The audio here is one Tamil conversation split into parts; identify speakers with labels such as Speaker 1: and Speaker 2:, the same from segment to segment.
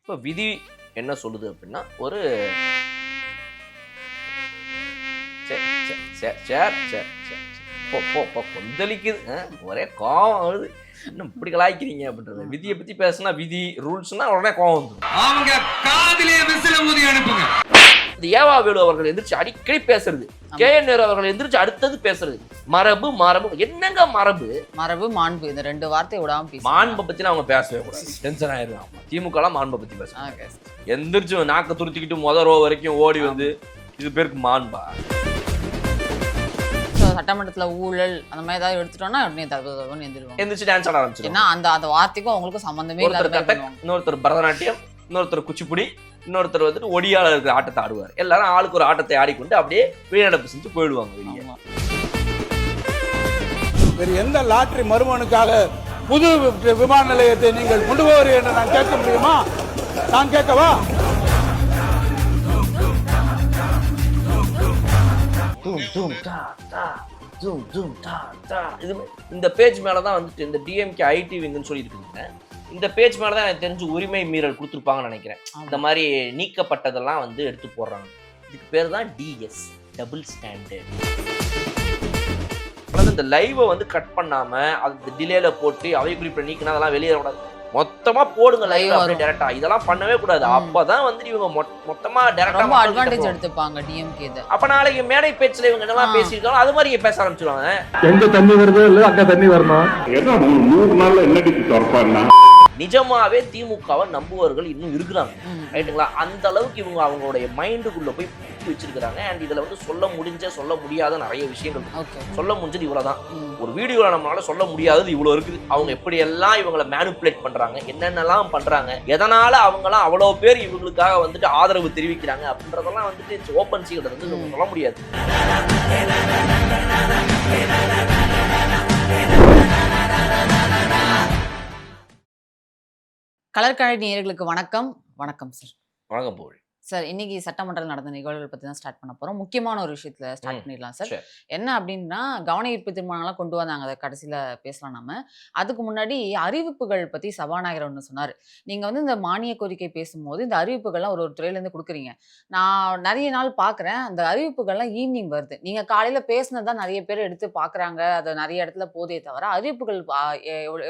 Speaker 1: இப்போ விதி என்ன சொல்லுது அப்படின்னா ஒரு கொந்தளிக்குது, ஒரே கோவம் வருது. இன்னும் இப்படி கலாய்க்கிறீங்க அப்படின்றது. விதியை பத்தி பேசினா விதி ரூல்ஸ்னா உடனே கோவம் வந்துடும்.
Speaker 2: அவங்க காதிலே விசில ஊதி அனுப்புங்க.
Speaker 1: ஏவா வேலு அவர்கள் எந்திரிச்சு அடிக்கடி பேசுறது, KN நேரு அவர்கள் எந்திரிச்சு அடுத்தது பேசுறது, மரபு மரபு. என்னங்க மரபு
Speaker 3: மரபு மாண்பு இந்த ரெண்டு வார்த்தை விடாம பேச.
Speaker 1: மாண்பை பத்தி அவங்க பேசவே கூடாது, டென்ஷன் ஆயிடும். திமுக எல்லாம் மாண்பை பத்தி பேசுறாங்க. எந்திரிச்சு நாக்க துருத்திக்கிட்டு முதல் ரோ வரைக்கும் ஓடி வந்து இது பேருக்கு மாண்பா?
Speaker 3: சட்டமன்றத்துல ஊழல் அந்த மாதிரி ஏதாவது எடுத்துட்டோம்னா உடனே
Speaker 1: எந்திரிச்சு டான்ஸ் ஆட ஆரம்பிச்சிடும்.
Speaker 3: ஏன்னா அந்த வார்த்தைக்கும் அவங்களுக்கும் சம்பந்தமே இல்லாத.
Speaker 1: இன்னொருத்தர் பரதநாட்டியம், இன்னொருத்தர் குச்சிப்புடி, இன்னொருத்தர் வந்துட்டு ஒடியால இருக்கிற ஆட்டத்தை ஆடுவார். எல்லாரும் ஆளுக்கு ஒரு ஆட்டத்தை ஆடிக்கொண்டு அப்படியே வெளிநடப்பு செஞ்சு போயிடுவாங்க வெளியே.
Speaker 4: வேறு எந்த லாட்டரி மறுமனுக்காக புது விமான நிலையத்தை நீங்கள் கொண்டு போவீர்கள் என்று நான் கேட்க முடியுமா? நான் கேட்கவா?
Speaker 1: இந்த பேஜ் மேலதான் வந்துட்டு இந்த DMK IT விங்குன்னு சொல்லி இருக்குங்க. இந்த பேஜ் மேலதான் எனக்கு தெரிஞ்சு உரிமை மீறல் கொடுத்துருப்பாங்கன்னு நினைக்கிறேன். இந்த மாதிரி நீக்கப்பட்டதெல்லாம் வந்து எடுத்து போடுறாங்க. இதுக்கு பேர் தான் DS, டபுள் ஸ்டாண்டர்ட். இந்த லைவை வந்து கட் பண்ணாம அது டிலேல போட்டு அவை குறிப்பிட்ட நீக்கினா அதெல்லாம் வெளியேறக்கூடாது. மொத்தமா போடுங்க லைவ் அப்படியே டைரக்டா. இதெல்லாம் பண்ணவே கூடாது. அப்பதான் வந்து இவங்க மொத்தமா டைரக்டா
Speaker 3: ரொம்ப அட்வான்டேஜ் எடுத்துப்பாங்க DMK இத.
Speaker 1: அப்ப நாளைக்கு மேடை பேச்சுல இவங்க என்னெல்லாம் பேசியிருக்காங்க அது மாதிரி பேச ஆரம்பிச்சிருவாங்க.
Speaker 5: எங்க தண்ணி வருதோ இல்ல அங்க தண்ணி வரணும்.
Speaker 6: ஏன்னா 3 நாள்ல என்னடி திறப்பான்னா
Speaker 1: நிஜமாவே திமுகவை நம்புவர்கள் இன்னும் இருக்கிறாங்க. ரைட்டுங்களா? அந்த அளவுக்கு இவங்க அவங்களுடைய மைண்டுக்குள்ள போய் புத்தி வச்சிருக்காங்க. அண்ட் இதுல வந்து சொல்ல முடியாத நிறைய விஷயங்கள். சொல்ல முடிஞ்சது இவ்வளவுதான். ஒரு வீடியோல நம்மளால சொல்ல முடியாதது இவ்வளவு இருக்குது. அவங்க எப்படி எல்லாம் இவங்களை மேனிபுலேட் பண்றாங்க, என்னென்னலாம் பண்றாங்க, எதனால அவங்கலாம் அவ்வளவு பேர் இவங்களுக்காக வந்துட்டு ஆதரவு தெரிவிக்கிறாங்க அப்படின்றதெல்லாம் வந்துட்டு ஓப்பன் சீக்ரெட் வந்து சொல்ல முடியாது.
Speaker 3: கலர்கழை நேயர்களுக்கு வணக்கம். வணக்கம் சார்.
Speaker 1: வணக்கம் போல்
Speaker 3: சார். இன்னைக்கு சட்டமன்றத்தில் நடந்த நிகழ்வுகள் பற்றி தான் ஸ்டார்ட் பண்ண போகிறோம். முக்கியமான ஒரு விஷயத்தில் ஸ்டார்ட் பண்ணிடலாம் சார். என்ன அப்படின்னா, கவன ஈர்ப்பு தீர்மானம்லாம் கொண்டு வந்தாங்க, அதை கடைசியில் பேசலாம் நம்ம. அதுக்கு முன்னாடி அறிவிப்புகள் பற்றி சபாநாயகர் ஒன்று சொன்னார். நீங்கள் வந்து இந்த மானிய கோரிக்கை பேசும்போது இந்த அறிவிப்புகள்லாம் ஒரு துறையிலேருந்து கொடுக்குறீங்க. நான் நிறைய நாள் பார்க்குறேன், அந்த அறிவிப்புகள்லாம் ஈவினிங் வருது. நீங்கள் காலையில் பேசுனது தான் நிறைய பேர் எடுத்து பார்க்குறாங்க, அதை நிறைய இடத்துல போதே தவிர அறிவிப்புகள்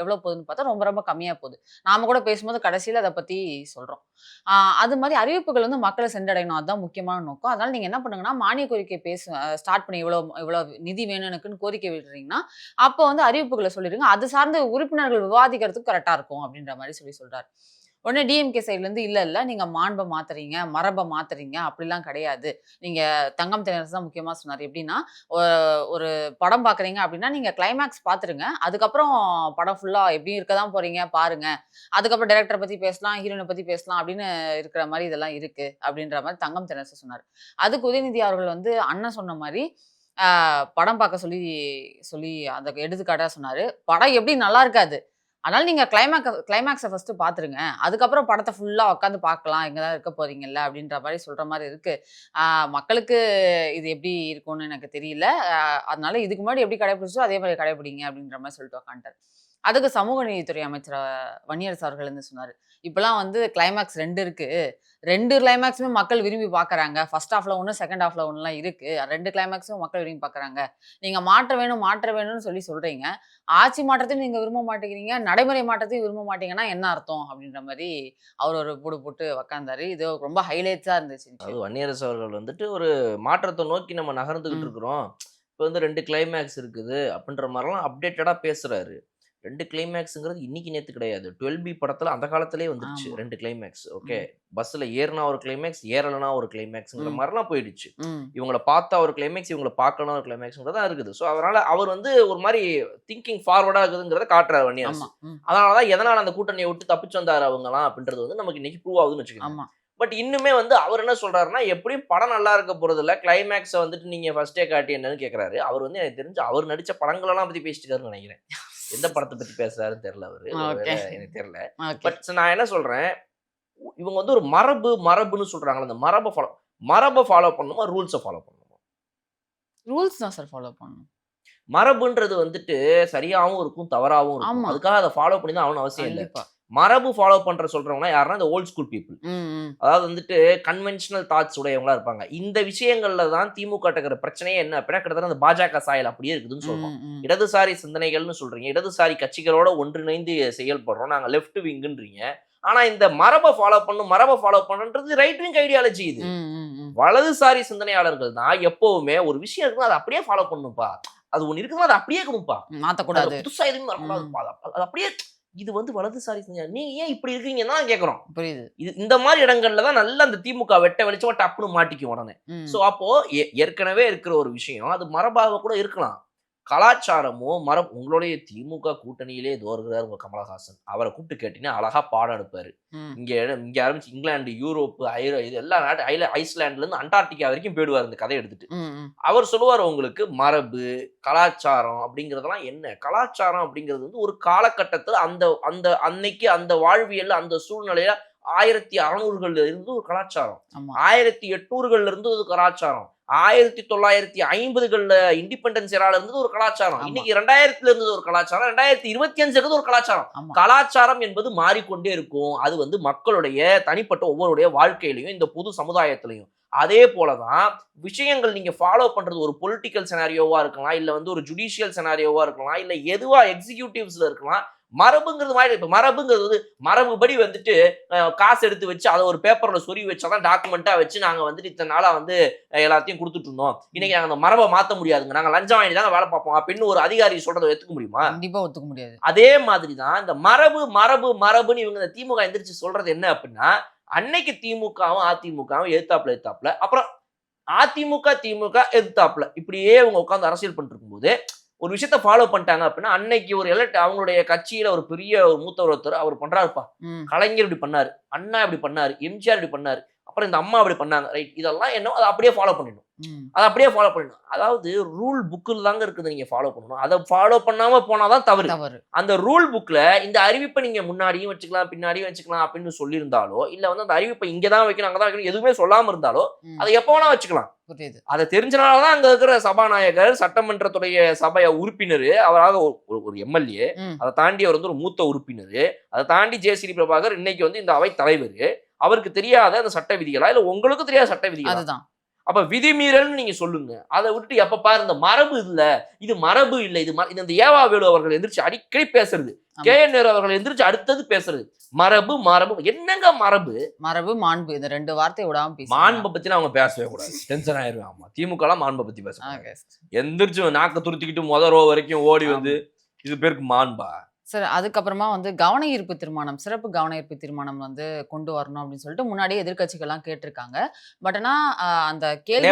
Speaker 3: எவ்வளோ போகுதுன்னு பார்த்தா ரொம்ப ரொம்ப கம்மியாக போகுது. நாம் கூட பேசும்போது கடைசியில் அதை பற்றி சொல்கிறோம். அது மாதிரி அறிவிப்புகள் வந்து மக்களை சென்றடையணும், அதுதான் முக்கியமான நோக்கம். அதனால நீங்க என்ன பண்ணுங்கன்னா, மானிய கோரிக்கை ஸ்டார்ட் பண்ணி இவ்வளவு நிதி வேணும் எனக்குன்னு கோரிக்கை விடுறீங்கன்னா, அப்போ வந்து அறிவிப்புகளை சொல்லிடுங்க, அது சார்ந்த உறுப்பினர்கள் விவாதிக்கிறதுக்கு கரெக்டா இருக்கும் அப்படின்ற மாதிரி சொல்றாரு. உடனே DMK சைட்லேருந்து இல்லை நீங்க மாண்பை மாத்துறீங்க, மரபை மாத்துறீங்க, அப்படிலாம் கிடையாது. நீங்க தங்கம் தென்னரசு தான் முக்கியமா சொன்னார். எப்படின்னா, ஒரு படம் பாக்குறீங்க அப்படின்னா நீங்க கிளைமேக்ஸ் பாத்துருங்க, அதுக்கப்புறம் படம் ஃபுல்லா எப்படி இருக்க தான் போறீங்க பாருங்க, அதுக்கப்புறம் டைரக்டரை பத்தி பேசலாம், ஹீரோனை பத்தி பேசலாம் அப்படின்னு இருக்கிற மாதிரி இதெல்லாம் இருக்கு அப்படின்ற மாதிரி தங்கம் தென்னரசு சொன்னார். அதுக்கு உதயநிதி அவர்கள் வந்து அண்ணன் சொன்ன மாதிரி படம் பார்க்க சொல்லி அந்த எடுத்துக்காட்டா சொன்னாரு. படம் எப்படி நல்லா இருக்காது, அதனால நீங்க கிளைமேக்ஸை ஃபர்ஸ்ட் பாத்துருங்க, அதுக்கப்புறம் படத்தை ஃபுல்லா உட்காந்து பார்க்கலாம், இங்கதான் இருக்க போறீங்கல்ல அப்படின்ற மாதிரி சொல்ற மாதிரி இருக்கு. மக்களுக்கு இது எப்படி இருக்கும்னு எனக்கு தெரியல. அதனால இதுக்கு முன்னாடி எப்படி கடைபிடிச்சோ அதே மாதிரி கடைபிடிங்க அப்படின்ற மாதிரி சொல்லிட்டு உட்காந்துட்டார். அதுக்கு சமூக நீதித்துறை அமைச்சர் வன்னியரசு அவர்கள் வந்து சொன்னாரு, இப்பெல்லாம் வந்து கிளைமேக்ஸ் 2 இருக்கு, 2 கிளைமேக்ஸுமே மக்கள் விரும்பி பார்க்குறாங்க. ஃபர்ஸ்ட் ஹாஃப்ல ஒன்று, செகண்ட் ஹாஃப்ல ஒன்றுலாம் இருக்கு, 2 கிளைமேக்ஸும் மக்கள் விரும்பி பார்க்குறாங்க. நீங்க மாற்ற வேணும்னு சொல்றீங்க, ஆட்சி மாற்றத்தையும் நீங்க விரும்ப மாட்டேங்கிறீங்க, நடைமுறை மாற்றத்தையும் விரும்ப மாட்டீங்கன்னா என்ன அர்த்தம் அப்படின்ற மாதிரி அவர் ஒரு போடு போட்டு உக்காந்தாரு. இது ரொம்ப ஹைலைட்ஸா இருந்துச்சு.
Speaker 1: அது வன்னியரசு அவர்கள் வந்துட்டு ஒரு மாற்றத்தை நோக்கி நம்ம நகர்ந்துகிட்டு இருக்கிறோம், இப்போ வந்து 2 கிளைமேக்ஸ் இருக்குது அப்படின்ற மாதிரிலாம் அப்டேட்டடா பேசுறாரு. 2 கிளைமேக்ஸுங்கிறது இன்னைக்கு நேற்று கிடையாது. 12B படத்துல அந்த காலத்திலே வந்துருச்சு 2 கிளைமேக்ஸ். ஓகே, பஸ்ல ஏறினா ஒரு கிளைமேக்ஸ், ஏறலனா ஒரு கிளைமேக்ஸ்ங்கிற மாதிரிலாம் போயிடுச்சு. இவங்களை பார்த்தா ஒரு கிளைமேக்ஸ், இவங்களை பார்க்கணும் ஒரு கிளைமேக்ஸ்ங்கிறதா இருக்குது. ஸோ அதனால அவர் வந்து ஒரு மாதிரி திங்கிங் ஃபார்வர்டா இருக்குதுங்கிறத காட்டுறாரு வன்னியரசு. அதனாலதான் எதனால அந்த கூட்டணியை விட்டு தப்பிச்சு வந்தாரு அவங்கலாம் அப்படின்றது வந்து நமக்கு இன்னைக்கு ப்ரூவ் ஆகுதுன்னு வச்சுக்கோங்க. பட் இன்னுமே வந்து அவர் என்ன சொல்றாருன்னா, எப்படியும் படம் நல்லா இருக்க போறது இல்ல, கிளைமேக்ஸை வந்துட்டு நீங்க ஃபர்ஸ்டே காட்டி என்னன்னு கேட்கறாரு. அவர் வந்து எனக்கு தெரிஞ்சு அவர் நடிச்ச படங்களெல்லாம் பத்தி பேசிட்டு இருக்காருன்னு நினைக்கிறேன். எந்த படத்தை பத்தி பேசுறாருன்னு தெரியல அவரு, எனக்கு தெரியல. பட் நான் என்ன சொல்றேன், இவங்க வந்து ஒரு மரபுன்னு சொல்றாங்களா, அந்த மரபை ஃபாலோ பண்ணணுமா, ரூல்ஸை ஃபாலோ பண்ணணுமா?
Speaker 3: ரூல்ஸ் தான் சார் ஃபாலோ பண்ணணும்.
Speaker 1: மரபுன்றது வந்துட்டு சரியாகவும் இருக்கும், தவறாகவும் இருக்கும். அதுக்காக அதை ஃபாலோ பண்ணி தான் அவனும் அவசியம் இல்லை. மரபு ஃபாலோ பண்ற சொல்றவங்க யாருன்னா இந்த ஓல்ட் ஸ்கூல் பீப்புள். அதாவது வந்துட்டு கன்வென்ஷனல் தாட்ஸ் உடையவங்களா இருப்பாங்க. இந்த விஷயங்கள்ல தான் திமுக இருக்கிற பிரச்சனையே என்ன அப்படின்னா, கிட்டத்தட்ட அந்த பாஜக சாயல் அப்படியே இருக்குதுன்னு சொல்றோம். இடதுசாரி சிந்தனைகள்னு சொல்றீங்க, இடதுசாரி கட்சிகளோட ஒன்றிணைந்து செயல்படுறோம், நாங்க லெஃப்ட் விங்குன்றீங்க. ஆனா இந்த மரபை ஃபாலோ பண்ணுன்றது ரைட் விங் ஐடியாலஜி. இது வலதுசாரி சிந்தனையாளர்கள் தான் எப்பவுமே ஒரு விஷயம் இருக்குன்னா அதை அப்படியே ஃபாலோ பண்ணுப்பா, அது ஒண்ணு இருக்குன்னா அதை அப்படியே கொடுப்பா,
Speaker 3: மாத்தக்கூடாது,
Speaker 1: புதுசா எதுவும் வரக்கூடாதுப்பா, அது அப்படியே. இது வந்து வலதுசாரி சிந்தனை. நீங்க ஏன் இப்படி இருக்கீங்கன்னு தான் கேட்கிறோம்.
Speaker 3: புரியுது.
Speaker 1: இது இந்த மாதிரி இடங்கள்ல தான் நல்ல அந்த திமுக வெட்ட வெளிச்சமா டப்புன்னு மாட்டிக்கும் உடனே. சோ அப்போ ஏற்கனவே இருக்கிற ஒரு விஷயம் அது மரபாக கூட இருக்கலாம். கலாச்சாரமோ மரபு. உங்களுடைய திமுக கூட்டணியிலே தோறுகிறார் உங்க கமலஹாசன். அவரை கூப்பிட்டு கேட்டீங்கன்னா அழகா பாடம் எடுப்பாரு. இங்க ஆரம்பிச்சு இங்கிலாந்து, யூரோப்பு, இது எல்லா நாட்டு ஐஸ்லாண்ட்ல இருந்து அண்டார்டிகா வரைக்கும் போயிடுவார் இந்த கதையை எடுத்துட்டு. அவர் சொல்லுவார் உங்களுக்கு மரபு கலாச்சாரம் அப்படிங்கறதெல்லாம் என்ன. கலாச்சாரம் அப்படிங்கிறது வந்து ஒரு காலகட்டத்துல அந்த அந்த அன்னைக்கு அந்த வாழ்வியல் அந்த சூழ்நிலையில 1600 இருந்து ஒரு கலாச்சாரம், 1800 இருந்து ஒரு கலாச்சாரம், 1950 இண்டிபெண்டன்ஸ் எரால இருந்தது ஒரு கலாச்சாரம், இன்னைக்கு 2000 இருந்தது ஒரு கலாச்சாரம், 2025 இருந்தது ஒரு கலாச்சாரம். கலாச்சாரம் என்பது மாறிக்கொண்டே இருக்கும். அது வந்து மக்களுடைய தனிப்பட்ட ஒவ்வொருடைய வாழ்க்கையிலையும் இந்த பொது சமுதாயத்திலையும். அதே போலதான் விஷயங்கள் நீங்க ஃபாலோ பண்றது ஒரு பொலிட்டிக்கல் செனாரியோவா இருக்கலாம், இல்ல வந்து ஒரு ஜுடிஷியல் செனாரியோவா இருக்கலாம், இல்ல எதுவா எக்ஸிகியூட்டிவ்ஸ்ல இருக்கலாம். மரபுங்கிறது மாதிரி இப்ப மரபுங்கிறது மரபுபடி வந்துட்டு காசு எடுத்து வச்சு அதை ஒரு பேப்பர்ல சொருவி வச்சாதான் டாக்குமெண்டா வச்சு நாங்க வந்துட்டு இத்தனை நாளா வந்து எல்லாத்தையும் கொடுத்துட்டு இருந்தோம். இன்னைக்கு நாங்க அந்த மரபை மாத்த முடியாதுங்க, நாங்க லஞ்சம் வாங்கி தாங்க வேலை பார்ப்போம் அப்படின்னு ஒரு அதிகாரி சொல்றதை ஒத்துக்க முடியுமா?
Speaker 3: கண்டிப்பா ஒத்துக்க முடியாது.
Speaker 1: அதே மாதிரிதான் இந்த மரபுன்னு இவங்க இந்த திமுக எந்திரிச்சு சொல்றது என்ன அப்படின்னா, அன்னைக்கு திமுகவும் அதிமுகவும் எதிர்த்தாப்புல அப்புறம் திமுக எதிர்த்தாப்புல இப்படியே அவங்க உட்காந்து அரசியல் பண்ணிட்டு இருக்கும்போது ஒரு விஷயத்த ஃபாலோ பண்ணிட்டாங்க அப்படின்னா, அன்னைக்கு ஒரு அவங்களுடைய கட்சியில ஒரு பெரிய ஒரு மூத்தவர் ஒருத்தர் அவர் பண்றாருப்பா, கலைஞர் இப்படி பண்ணாரு, அண்ணா இப்படி பண்ணாரு, எம்ஜிஆர் இப்படி பண்ணாரு, அப்புறம் இந்த அம்மா இப்படி பண்ணாங்க, ரைட், இதெல்லாம் என்ன அதை அப்படியே ஃபாலோ பண்ணிடணும். அதாவது ரூல் புக்கில் தாங்க இருக்குது, நீங்க ஃபாலோ பண்ணணும். அதை ஃபாலோ பண்ணாம போனாதான் தவறு. அந்த ரூல் புக்ல இந்த அறிவிப்பை நீங்க முன்னாடியும் வச்சுக்கலாம் பின்னாடியும் வச்சுக்கலாம் அப்படின்னு சொல்லியிருந்தாலோ, இல்ல வந்து அந்த அறிவிப்பை இங்கதான் வைக்கணும் அங்கதான் வைக்கணும் எதுவுமே சொல்லாம இருந்தாலோ அதை எப்ப வேணா வச்சுக்கலாம். அதை தெரிஞ்சனாலதான் அங்க இருக்கிற சபாநாயகர், சட்டமன்றத்துடைய சபை உறுப்பினர், அவராக ஒரு எம்எல்ஏ, அதை தாண்டி அவர் வந்து ஒரு மூத்த உறுப்பினர், அதை தாண்டி ஜே.சி.டி. பிரபாகர் இன்னைக்கு வந்து இந்த அவை தலைவர். அவருக்கு தெரியாத அந்த சட்ட விதிகளா இல்ல உங்களுக்கு தெரியாத சட்ட விதிகளா? அப்ப விதிமீறல் நீங்க சொல்லுங்க. அதை விட்டுட்டு எப்ப பாரு இந்த மரபு இல்ல, இது மரபு இல்ல, இது இந்த ஏவா வேலு அவர்கள் எந்திரிச்சு அடிக்கடி பேசுறது, கே.என். நேரு அவர்கள் எந்திரிச்சு அடுத்தது பேசுறது மரபு. என்னங்க மரபு
Speaker 3: மாண்பு, இந்த ரெண்டு வார்த்தை விடாம பேச.
Speaker 1: மாண்பை பத்தி அவங்க பேசவே கூடாது, டென்ஷன் ஆயிருவேன். ஆமா, திமுக எல்லாம் மாண்பை பத்தி பேசுறாங்க. எந்திரிச்சு நாக்க துருத்திக்கிட்டு ரோ வரைக்கும் ஓடி வந்து இது பேருக்கு மாண்பா?
Speaker 3: சார், அதுக்கப்புறமா வந்து கவன ஈர்ப்பு தீர்மானம், சிறப்பு கவன ஈர்ப்பு தீர்மானம் வந்து கொண்டு வரணும் அப்படின்னு சொல்லிட்டு முன்னாடியே எதிர்கட்சிகள்லாம் கேட்டிருக்காங்க. பட் ஆனா அந்த கேள்வி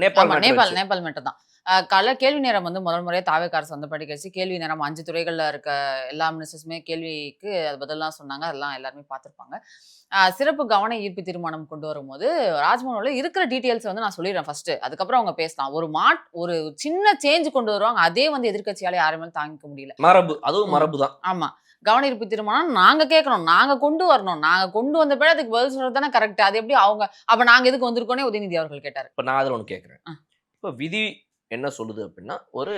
Speaker 3: நேபாள் மேட்டர் தான் கேள்வி நேரம் வந்து முதல் முறையாக தாவேக்கா அரசு வந்தபடி கழிச்சு கேள்வி நேரம் 5 துறைகளில் இருக்க எல்லா மினிஸ்டர்ஸுமே கேள்விக்கு அது பதிலாம் சொன்னாங்க. அதெல்லாம் எல்லாருமே பார்த்துருப்பாங்க. சிறப்பு கவன ஈர்ப்பு தீர்மானம் கொண்டு வரும்போது ராஜ்பவனில் இருக்கிற டீட்டெயில்ஸ் வந்து நான் சொல்லிடுறேன் ஃபர்ஸ்ட், அதுக்கப்புறம் அவங்க பேசலாம். ஒரு சின்ன சேஞ்ச் கொண்டு வருவாங்க, அதே வந்து எதிர்கட்சியால யாருமே தாங்கிக்க முடியல.
Speaker 1: மரபு, அதுவும் மரபு தான்.
Speaker 3: ஆமா, கவன ஈர்ப்பு தீர்மானம் நாங்க கேட்கணும், நாங்க கொண்டு வரணும், நாங்க கொண்டு வந்த பிறகு அதுக்கு பதில் சொல்றது தானே கரெக்ட். அது எப்படி அவங்க அப்ப நாங்க எதுக்கு வந்திருக்கோனே உதயநிதி அவர்கள் கேட்டார்.
Speaker 1: இப்ப நான் அதில் ஒன்று கேட்கிறேன். இப்போ விதி என்ன சொல்லுது அப்படின்னா, ஒரு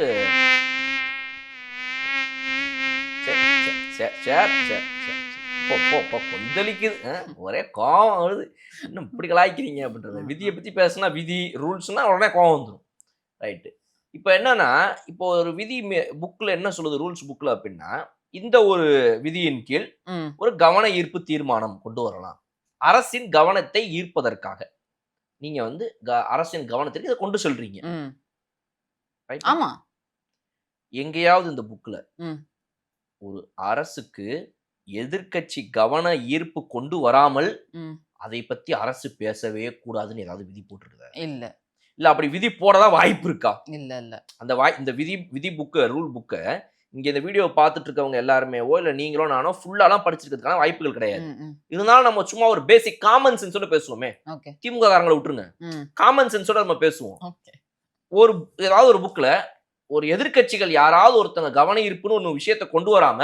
Speaker 1: கொந்தளிக்குது, ஒரே கோவம் வருது, இன்னும் இப்படி கலாய்க்கிறீங்க அப்படின்றது. விதியை பத்தி பேசினா விதி ரூல்ஸ்னா உடனே கோவம் வந்துடும். ரைட்டு. இப்போ என்னன்னா, இப்போ ஒரு விதி புக்ல என்ன சொல்லுது, ரூல்ஸ் புக்ல அப்படின்னா, இந்த ஒரு விதியின் கீழ் ஒரு கவன ஈர்ப்பு தீர்மானம் கொண்டு வரலாம். அரசின் கவனத்தை ஈர்ப்பதற்காக நீங்க வந்து அரசின் கவனத்திற்கு இதை கொண்டு சொல்றீங்க.
Speaker 3: ஆமா,
Speaker 1: எங்கேயாவது இந்த புக்ல ஒரு அரசுக்கு எதிர்கட்சி கவன ஈர்ப்பு கொண்டு வராமல் அதை பத்தி அரசு பேசவே கூடாதுன்னு ஏதாவது விதி போட்டிருக்குதா? இல்ல அப்படி விதி போடதான் வாய்ப்பு இருக்கா?
Speaker 3: இல்ல
Speaker 1: அந்த இந்த விதி புக்க ரூல் புக்க இங்க இந்த வீடியோ பார்த்துட்டு இருக்கவங்க எல்லாருமே இல்ல நீங்களோ நானோ ஃபுல்லாலாம் படிச்சிருக்கிறதுக்கான வாய்ப்புகள் கிடையாது. இருந்தாலும் நம்ம சும்மா ஒரு பேசிக் காமன் சென்ஸோட பேசுவோமே. திமுக காரங்களை விட்டுருங்க, காமன் சென்ஸோட நம்ம பேசுவோம். ஏதாவது ஒரு புக்ல ஒரு எதிர்கட்சிகள் யாராவது ஒருத்தங்க கவன ஈர்ப்புன்னு ஒரு விஷயத்தை கொண்டு வராம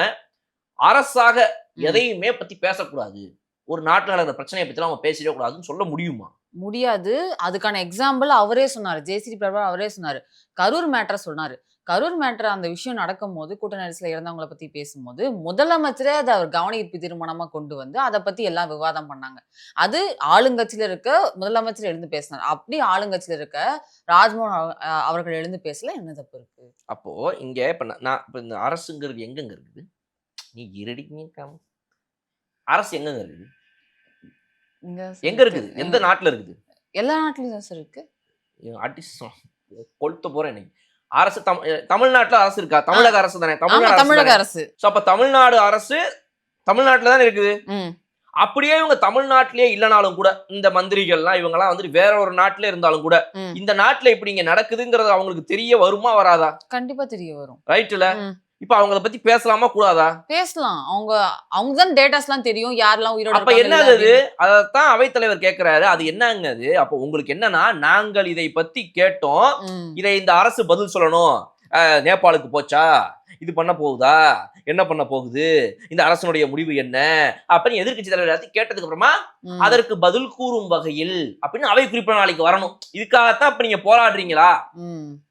Speaker 1: அரசாக எதையுமே பத்தி பேசக்கூடாது, ஒரு நாட்டில் நடக்கிற பிரச்சனையை பத்தி அவங்க பேசிடவே கூடாதுன்னு சொல்ல முடியுமா?
Speaker 3: முடியாது. அதுக்கான எக்ஸாம்பிள் அவரே சொன்னாரு, ஜே.சி.டி. பிரபாகர் அவரே சொன்னாரு. கரூர் மேட்டர் சொன்னாரு. கரூர் மேட்டர் அந்த விஷயம் நடக்கும்போது கூட்ட நெரிசல்ல இறந்தவங்கள பத்தி பேசும்போது முதலமைச்சரே அதை ஒரு கவன ஈர்ப்பு தீர்மானமா கொண்டு வந்து அதை பத்தி எல்லாம் விவாதம் பண்ணாங்க. அது ஆளுங்கட்சியில இருக்க முதலமைச்சர் எழுந்து பேசினார். அப்படி ஆளுங்கட்சியில இருக்க ராஜ்மோகன் அவர்கள் எழுந்து பேசல, என்ன தப்பு இருக்கு?
Speaker 1: அப்போ இங்க இப்ப நான் இப்ப இந்த அரசுங்கிறது எங்கெங்க இருக்குது? நீ இருடிங்க அரசு எங்கெங்க இருக்குது? எங்க இருக்குது? எந்த நாட்டுல இருக்குது?
Speaker 3: எல்லா நாட்டிலும் தான் சார் இருக்கு.
Speaker 1: கொளுத்த போறேன் இன்னைக்கு. அரசு தமிழ்நாட்டுல அரசு இருக்கா? தமிழக அரசு தானே.
Speaker 3: தமிழக அரசு.
Speaker 1: அப்ப தமிழ்நாடு அரசு தமிழ்நாட்டுல தானே இருக்குது. அப்படியே இவங்க தமிழ்நாட்டிலேயே இல்லைனாலும் கூட இந்த மந்திரிகள்லாம் இவங்கெல்லாம் வந்துட்டு வேற ஒரு நாட்டுல இருந்தாலும் கூட இந்த நாட்டுல இப்படி இங்க நடக்குதுங்கிறது அவங்களுக்கு தெரிய வருமா வராதா?
Speaker 3: கண்டிப்பா தெரிய வரும்.
Speaker 1: ரைட்டுல. இப்ப அவங்கள பத்தி பேசலாமா கூடாதா?
Speaker 3: பேசலாம். அவங்க தான் டேட்டாஸ் எல்லாம் தெரியும், யாரெல்லாம் உயிரோட
Speaker 1: அப்ப என்னது? அதத்தான் அவைத்தலைவர் கேட்கிறாரு. அது என்னங்க அது? அப்ப உங்களுக்கு என்னன்னா, நாங்கள் இதை பத்தி கேட்டோம், இதை இந்த அரசு பதில் சொல்லணும். நேபாளுக்கு போச்சா, இது பண்ண போகுதா, என்ன பண்ண போகுது, இந்த அரசனுடைய முடிவு என்ன அப்படின்னு எதிர்கட்சி தலைவர் எல்லாத்தையும் கேட்டதுக்கு அப்புறமா அதற்கு பதில் கூறும் வகையில் அப்படின்னு அவை குறிப்பிட்ட நாளைக்கு வரணும். இதுக்காகத்தான் இப்ப நீங்க போராடுறீங்களா?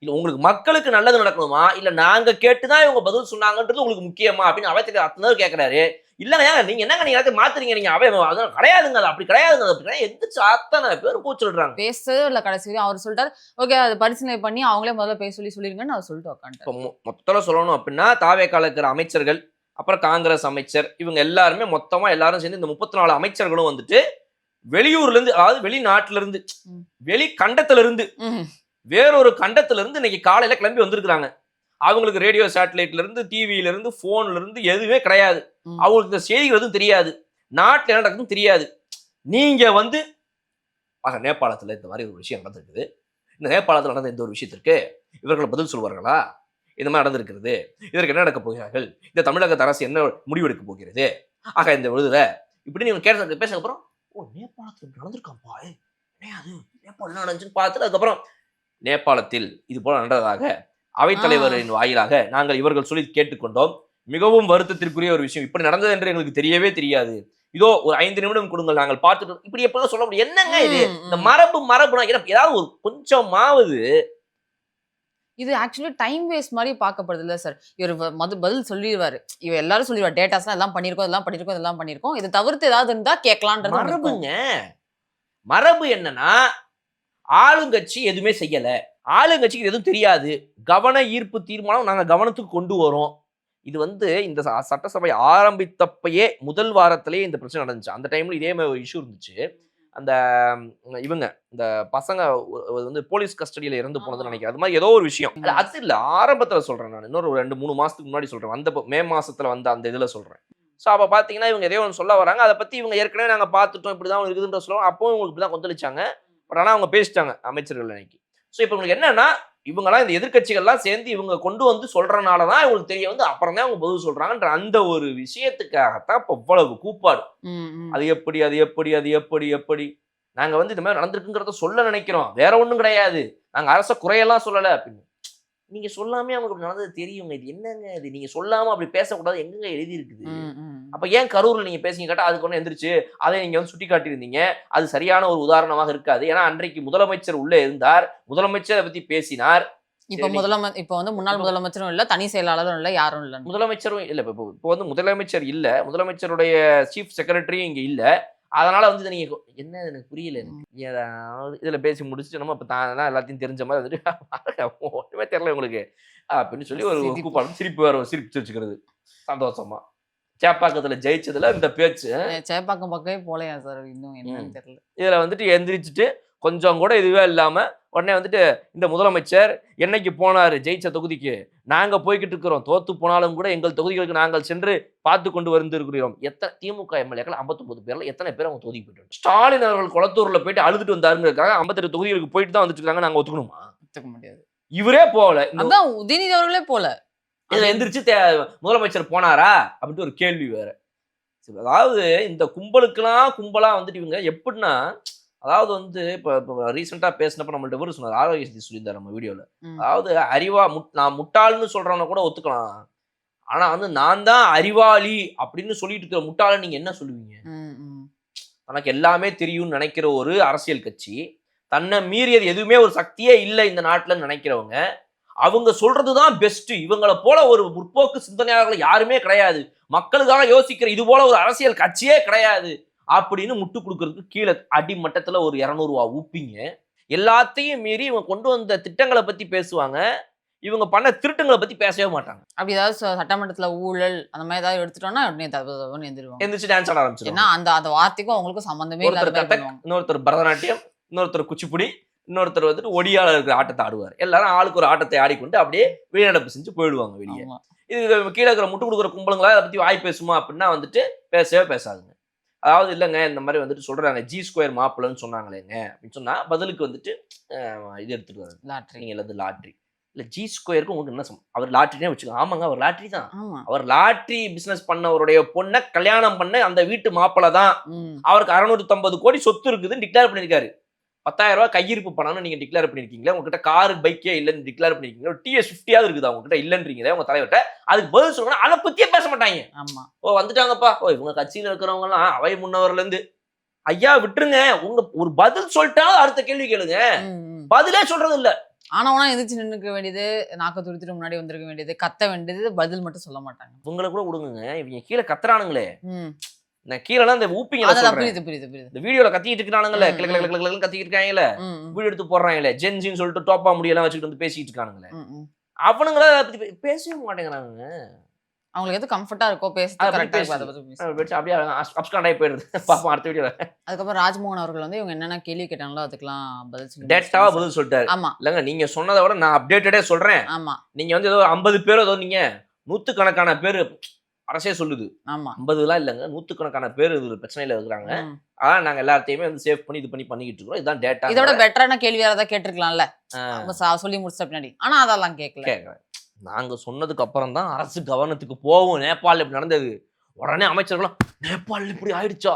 Speaker 1: இல்ல உங்களுக்கு மக்களுக்கு நல்லது நடக்கணுமா, இல்ல நாங்க கேட்டுதான் இவங்க பதில் சொன்னாங்கன்றது உங்களுக்கு முக்கியமா அப்படின்னு அவை தலைவர் அத்தனை கேட்கிறாரு. இல்லங்க நீங்க என்னங்க நீங்க எல்லாத்தையும் மாத்துறீங்க, நீங்க அவை அதெல்லாம் கிடையாதுங்க, அது அப்படி கிடையாதுங்க, அது அப்படி எந்திரிச்சு அத்தனை பேர் கூச்சிடுறாங்க.
Speaker 3: பேசவே இல்ல. கடைசி வரையும் அவர் சொல்லிட்டாரு, ஓகே அது பரிசீலனை பண்ணி அவங்களே முதல்ல பேச சொல்லிருங்கன்னு அவர் சொல்லிட்டு உட்காந்துட்டாரு.
Speaker 1: மொத்தம் சொல்லணும் அப்படின்னா தாவேக்கால இருக்கிற அமைச்சர்கள், அப்புறம் காங்கிரஸ் அமைச்சர், இவங்க எல்லாருமே மொத்தமா எல்லாரும் சேர்ந்து இந்த 34 அமைச்சர்களும் வந்துட்டு வெளியூர்ல இருந்து, அதாவது வெளிநாட்டுல இருந்து, வெளி கண்டத்துல இருந்து, வேறொரு கண்டத்துல இருந்து இன்னைக்கு காலையில கிளம்பி வந்திருக்கிறாங்க. அவங்களுக்கு ரேடியோ சேட்டலைட்ல இருந்து, டிவியில இருந்து, போன்ல இருந்து எதுவுமே கிடையாது. அவங்களுக்கு இந்த செய்திகள் எதுவும் தெரியாது, நாட்டுல என்ன நடக்குதுன்னு தெரியாது. நீங்க வந்து நேபாளத்துல இந்த மாதிரி ஒரு விஷயம் நடந்திருக்குது, இந்த நேபாளத்தில் நடந்த இந்த ஒரு விஷயத்திற்கு இவர்கள் பதில் சொல்வார்களா, இந்த மாதிரி நடந்திருக்கிறது, இதற்கு என்ன நடக்க போகிறார்கள், இந்த தமிழக அரசு என்ன முடிவெடுக்க போகிறது, இந்த விழுதுல இப்படி நீங்க கேட்ட பேச அப்புறம் நேபாளத்தில் நடந்திருக்காப்பா, கிடையாது நேபாளம் என்ன நடந்துச்சுன்னு பார்த்துட்டு அதுக்கப்புறம் நேபாளத்தில் இது போல நடந்ததாக அவைத்தலைவரின் வாயிலாக நாங்கள் இவர்கள் சொல்லி கேட்டுக்கொண்டோம். மிகவும் வருத்தத்திற்குரிய ஒரு விஷயம், இப்படி நடந்தது என்று எங்களுக்கு தெரியவே தெரியாது, இதோ ஒரு 5 நிமிடம் கொடுங்கள் நாங்கள் பார்த்துட்டு, இப்படி எப்பதான் சொல்ல முடியும்? என்னங்க இது? இந்த மரபுனா ஏதாவது ஒரு கொஞ்சமாவது
Speaker 3: இது ஆக்சுவலி டைம் வேஸ்ட் மாதிரி பார்க்கப்படுது இல்ல சார். இவர் பதில் சொல்லிடுவாரு, இவ எல்லாரும் சொல்லிடுவாரு, டேட்டாஸ்லாம் எல்லாம் பண்ணிருக்கோம், இதெல்லாம் பண்ணிருக்கோம், இதெல்லாம் பண்ணிருக்கோம், இது தவிர்த்து ஏதாவது இருந்தா கேட்கலான்றது
Speaker 1: மரபுங்க. மரபு என்னன்னா, ஆளுங்கட்சி எதுவுமே செய்யல, ஆளுங்கட்சிக்கு எதுவும் தெரியாது, கவன ஈர்ப்பு தீர்மானம் நாங்க கவனத்துக்கு கொண்டு வரோம். இது வந்து இந்த சட்டசபை ஆரம்பித்தப்பயே முதல் வாரத்திலேயே இந்த பிரச்சனை நடந்துச்சு. அந்த டைம்ல இதே மாதிரி ஒரு இஷ்யூ இருந்துச்சு. அந்த இவங்க இந்த பசங்க வந்து போலீஸ் கஸ்டடியில இறந்து போனதுன்னு நினைக்கிறேன். அது மாதிரி ஏதோ ஒரு விஷயம். அது இல்ல, ஆரம்பத்துல சொல்றேன் நான், இன்னொரு 2-3 மாசத்துக்கு முன்னாடி சொல்றேன், அந்த மே மாசத்துல வந்த அந்த இதுல சொல்றேன். ஸோ அப்போ பார்த்தீங்கன்னா இவங்க எதையோ ஒன்று சொல்ல வராங்க, அதை பத்தி இவங்க ஏற்கனவே நாங்கள் பார்த்துட்டோம், இப்படிதான் இருக்குதுன்ற சொல்லுவோம். அப்பவும் இவங்களுக்கு இப்படிதான் கொந்தளிச்சாங்க. பட் ஆனால் அவங்க பேசிட்டாங்க அமைச்சர்கள் அன்னைக்கு. ஸோ இப்போ உங்களுக்கு என்னன்னா, இவங்கெல்லாம் இந்த எதிர்கட்சிகள்லாம் சேர்ந்து இவங்க கொண்டு வந்து சொல்றனாலதான் இவங்களுக்கு தெரிய வந்து அப்புறம் தான் அவங்க பதில் சொல்றாங்கன்ற அந்த ஒரு விஷயத்துக்காகத்தான் இப்போ இவ்வளவு கூப்பாடு. அது எப்படி, அது எப்படி, அது எப்படி, எப்படி நாங்க வந்து இந்த மாதிரி நடந்திருக்குங்கிறத சொல்ல நினைக்கிறோம், வேற ஒண்ணும் கிடையாது, நாங்க அரச குறையெல்லாம் சொல்லல அப்படின்னு. நீங்க சொல்லாமே அவங்களுக்கு நடந்தது தெரியுங்க. இது என்னங்க இது, நீங்க சொல்லாம அப்படி பேசக்கூடாது எங்கங்க எழுதி இருக்குது? அப்ப ஏன் கரூர்ல நீங்க பேசிங்க கேட்டா அதுக்கு ஒண்ணு எந்திரிச்சு அதை நீங்க வந்து சுட்டி காட்டியிருந்தீங்க. அது சரியான ஒரு உதாரணமாக இருக்காது. ஏன்னா அன்றைக்கு முதலமைச்சர் உள்ளே இருந்தார், முதலமைச்சர் அதை பத்தி பேசினார்.
Speaker 3: இப்ப வந்து முன்னாள் முதலமைச்சரும் இல்ல, தனி செயலாளரும் இல்ல, யாரும் இல்ல, முதலமைச்சரும்
Speaker 1: இல்ல. இப்போ வந்து முதலமைச்சர் இல்ல, முதலமைச்சருடைய சீஃப் செக்ரட்டரியும் இங்க இல்ல. அதனால வந்து நீங்க என்ன எனக்கு புரியல, ஏதாவது இதுல பேசி முடிச்சுட்டு நம்ம இப்ப தான் எல்லாத்தையும் தெரிஞ்ச மாதிரி வந்துட்டு ஒண்ணுமே தெரியல உங்களுக்கு அப்படின்னு சொல்லி ஒரு கூப்பாடு, சிரிப்பு வேற சிரிப்பு வச்சுக்கிறது சந்தோஷமா. சேப்பாக்கத்துல ஜெயிச்சதுல இந்த பேச்சு,
Speaker 3: சேப்பாக்கம் பக்கமே போலையா சார், இன்னும் என்னன்னு தெரியல.
Speaker 1: இதுல வந்துட்டு எந்திரிச்சுட்டு கொஞ்சம் கூட இதுவே இல்லாம உடனே வந்துட்டு இந்த முதலமைச்சர் என்னைக்கு போனாரு ஜெயிச்ச தொகுதிக்கு, நாங்க போய்கிட்டு இருக்கிறோம், தோத்து போனாலும் கூட எங்கள் தொகுதிகளுக்கு நாங்கள் சென்று பார்த்து கொண்டு வந்திருக்கிறோம். எத்தனை திமுக எம்எல்ஏக்கள் 59 பேர்ல எத்தனை பேர் அவங்க தொகுதிக்கு போயிட்டு, ஸ்டாலின் அவர்கள் குளத்தூர்ல போயிட்டு அழுதுட்டு வந்தாருங்கிறதுக்காக 58 தொகுதிகளுக்கு போயிட்டு தான் வந்துட்டு இருக்காங்க, நாங்க ஒத்துக்கணுமா?
Speaker 3: ஒத்துக்க முடியாது.
Speaker 1: இவரே போகல,
Speaker 3: அதான் உதயநிதி அவர்களே போல,
Speaker 1: இதுல எந்திரிச்சு முதலமைச்சர் போனாரா அப்படின்ட்டு ஒரு கேள்வி வேற. அதாவது இந்த கும்பலுக்கெல்லாம் கும்பலா வந்துட்டு இவங்க எப்படின்னா, அதாவது வந்து இப்போ ரீசெண்டா பேசினப்ப நம்மள்ட்ட இவரு சொன்னார், ஆரோக்கிய சொல்லியிருந்தார் நம்ம வீடியோல, அதாவது அறிவா நான் முட்டாள்னு சொல்றவன கூட ஒத்துக்கலாம், ஆனா வந்து நான் தான் அறிவாளி அப்படின்னு சொல்லிட்டு இருக்கிற முட்டாள நீங்க என்ன சொல்லுவீங்க? தனக்கு எல்லாமே தெரியும்னு நினைக்கிற ஒரு அரசியல் கட்சி, தன்னை மீறியது எதுவுமே ஒரு சக்தியே இல்லை இந்த நாட்டுல நினைக்கிறவங்க, அவங்க சொல்றதுதான் பெஸ்ட், இவங்களை போல ஒரு முற்போக்கு சிந்தனையாளர்கள் யாருமே கிடையாது, மக்களுக்காக யோசிக்கிற இது போல ஒரு அரசியல் கட்சியே கிடையாது அப்படின்னு முட்டு கொடுக்கறதுக்கு கீழே அடிமட்டத்துல ஒரு 200 ரூபா ஊப்பிங்க. எல்லாத்தையும் மீறி இவங்க கொண்டு வந்த திட்டங்களை பத்தி பேசுவாங்க, இவங்க பண்ண திருட்டுங்களை பத்தி பேசவே மாட்டாங்க.
Speaker 3: அப்படி ஏதாவது சட்டமன்றத்துல ஊழல் அந்த மாதிரி ஏதாவது எடுத்துட்டோம்னா உடனே எந்திருவாங்க,
Speaker 1: எந்திரிச்சு டான்ஸ் ஆட ஆரம்பிச்சிடும்.
Speaker 3: ஏன்னா அந்த வார்த்தைக்கும் அவங்களுக்கும் சம்பந்தமே இல்லாத
Speaker 1: ஒருத்தர்
Speaker 3: மாதிரி
Speaker 1: கதக்,
Speaker 3: பண்ணுவாங்க.
Speaker 1: இன்னொருத்தர் பரதநாட்டியம், இன்னொருத்தர் குச்சிப்புடி, இன்னொருத்தர் வந்துட்டு ஒடியால இருக்கிற ஆட்டத்தை ஆடுவார். எல்லாரும் ஆளுக்கு ஒரு ஆட்டத்தை ஆடிக்கொண்டு அப்படியே வெளிநடப்பு செஞ்சு போயிடுவாங்க வெளியே.
Speaker 3: ஆமா.
Speaker 1: இது கீழே இருக்கிற முட்டு கொடுக்குற கும்பலுங்களா அதை பத்தி வாய் பேசுமா அப்படின்னா வந்துட்டு பேசவே பேசாதுங்க. அதாவது இல்லைங்க இந்த மாதிரி வந்துட்டு சொல்றாங்க G2 மாப்பிள்ளைன்னு சொன்னாங்களேங்க அப்படின்னு சொன்னா பதிலுக்கு வந்துட்டு இது எடுத்துட்டு வராங்க,
Speaker 3: லாட்டரி.
Speaker 1: நீங்க எல்லாத்து லாட்ரி இல்ல G2க்கு உங்களுக்கு என்ன அவர் லாட்ரினே வச்சுக்கோங்க. ஆமாங்க அவர் லாட்ரி தான்,
Speaker 3: ஆமா.
Speaker 1: அவர் லாட்ரி பிசினஸ் பண்ணவருடைய பொண்ணை கல்யாணம் பண்ண அந்த வீட்டு மாப்பிள்ளை தான். அவருக்கு 650 கோடி சொத்து இருக்குதுன்னு டிக்ளேர் பண்ணியிருக்காரு. 10,000 ரூபாய் கையிருப்பு பணம்னு நீங்க டிக்ளேர் பண்ணிருக்கீங்களா? உங்ககிட்ட காரு பைக்கே இல்லைன்னு டிக்ளேர் பண்ணிருக்கீங்களா? TS50 இருக்குதா உங்ககிட்ட இல்லன்றீங்களே உங்க தலைவர்கிட்ட? அதுக்கு பதில் சொல்லணும், அதை பத்தியே பேச மாட்டாங்க.
Speaker 3: ஆமா.
Speaker 1: ஓ வந்துட்டாங்கப்பா, ஓ இவங்க கட்சியில இருக்கிறவங்க எல்லாம் அவை முன்னவர்ல இருந்து ஐயா விட்டுருங்க, உங்க ஒரு பதில் சொல்லிட்டா அடுத்த கேள்வி கேளுங்க. பதிலே சொல்றது இல்ல.
Speaker 3: ஆனவனா எந்திரிச்சு நின்னுக்க வேண்டியது, நாக்க துருத்திட்டு முன்னாடி வந்திருக்க வேண்டியது, கத்த வேண்டியது, பதில் மட்டும் சொல்ல மாட்டாங்க.
Speaker 1: உங்களை கூட விடுங்க, இவங்க கீழே கத்துறானுங்களே, நான் கீழே இந்த ஊப்பிங்களா சொல்றேன், இந்த வீடியோல கத்திட்டு இருக்கானுங்களே, கிளக்கிளக்கிளக்கிளக்கிளு கத்திட்டு இருக்காங்களே, வீடியோ எடுத்து போடுறாங்களே, ஜென்ஜின்னு சொல்லிட்டு டோப்பா முடியெல்லாம் வச்சுக்கிட்டு வந்து பேசிட்டு இருக்கானுங்களே, அவனுங்களா பேசவே மாட்டேங்கிறாங்க.
Speaker 3: அவங்களுக்கு எது கம்ஃபர்ட்டா இருக்கோ
Speaker 1: அப்படியே அப்ஸ்காண்ட் ஆகி போயிடுது. பாப்போம் அடுத்த வீடியோல.
Speaker 3: அதுக்கப்புறம் ராஜ்மோகன் அவர்கள் வந்து இவங்க என்னென்ன கேள்வி கேட்டாங்களோ அதுக்கெல்லாம் பதில் சொல்லி
Speaker 1: டேட்டாவா பதில் சொல்லிட்டாரு.
Speaker 3: ஆமா
Speaker 1: இல்லங்க நீங்க சொன்னதை விட நான் அப்டேட்டடே சொல்றேன்.
Speaker 3: ஆமா.
Speaker 1: நீங்க வந்து ஏதோ 50 பேர் ஏதோ நீங்க 100கணக்கான பேர் அரசே சொல்லுது.
Speaker 3: ஆமா.
Speaker 1: 50 இல்லங்க 100கணக்கான பேர் இதுல பிரச்சனையில இருக்கிறாங்க. அதான் நாங்க எல்லாத்தையுமே வந்து சேவ் பண்ணி இது பண்ணிக்கிட்டு இருக்கோம். இதுதான் டேட்டா.
Speaker 3: இதோட பெட்டரான கேள்வி யாராவது கேட்டிருக்கலாம்ல சொல்லி முடிச்ச பின்னாடி. ஆனா அதெல்லாம் கேட்கல.
Speaker 1: நாங்க சொன்னதுக்கு அப்புறம் தான் அரசு கவனத்துக்கு போவோம். நேபாள் இப்படி நடந்தது, உடனே அமைச்சர்களும் நேபாள் இப்படி ஆயிடுச்சா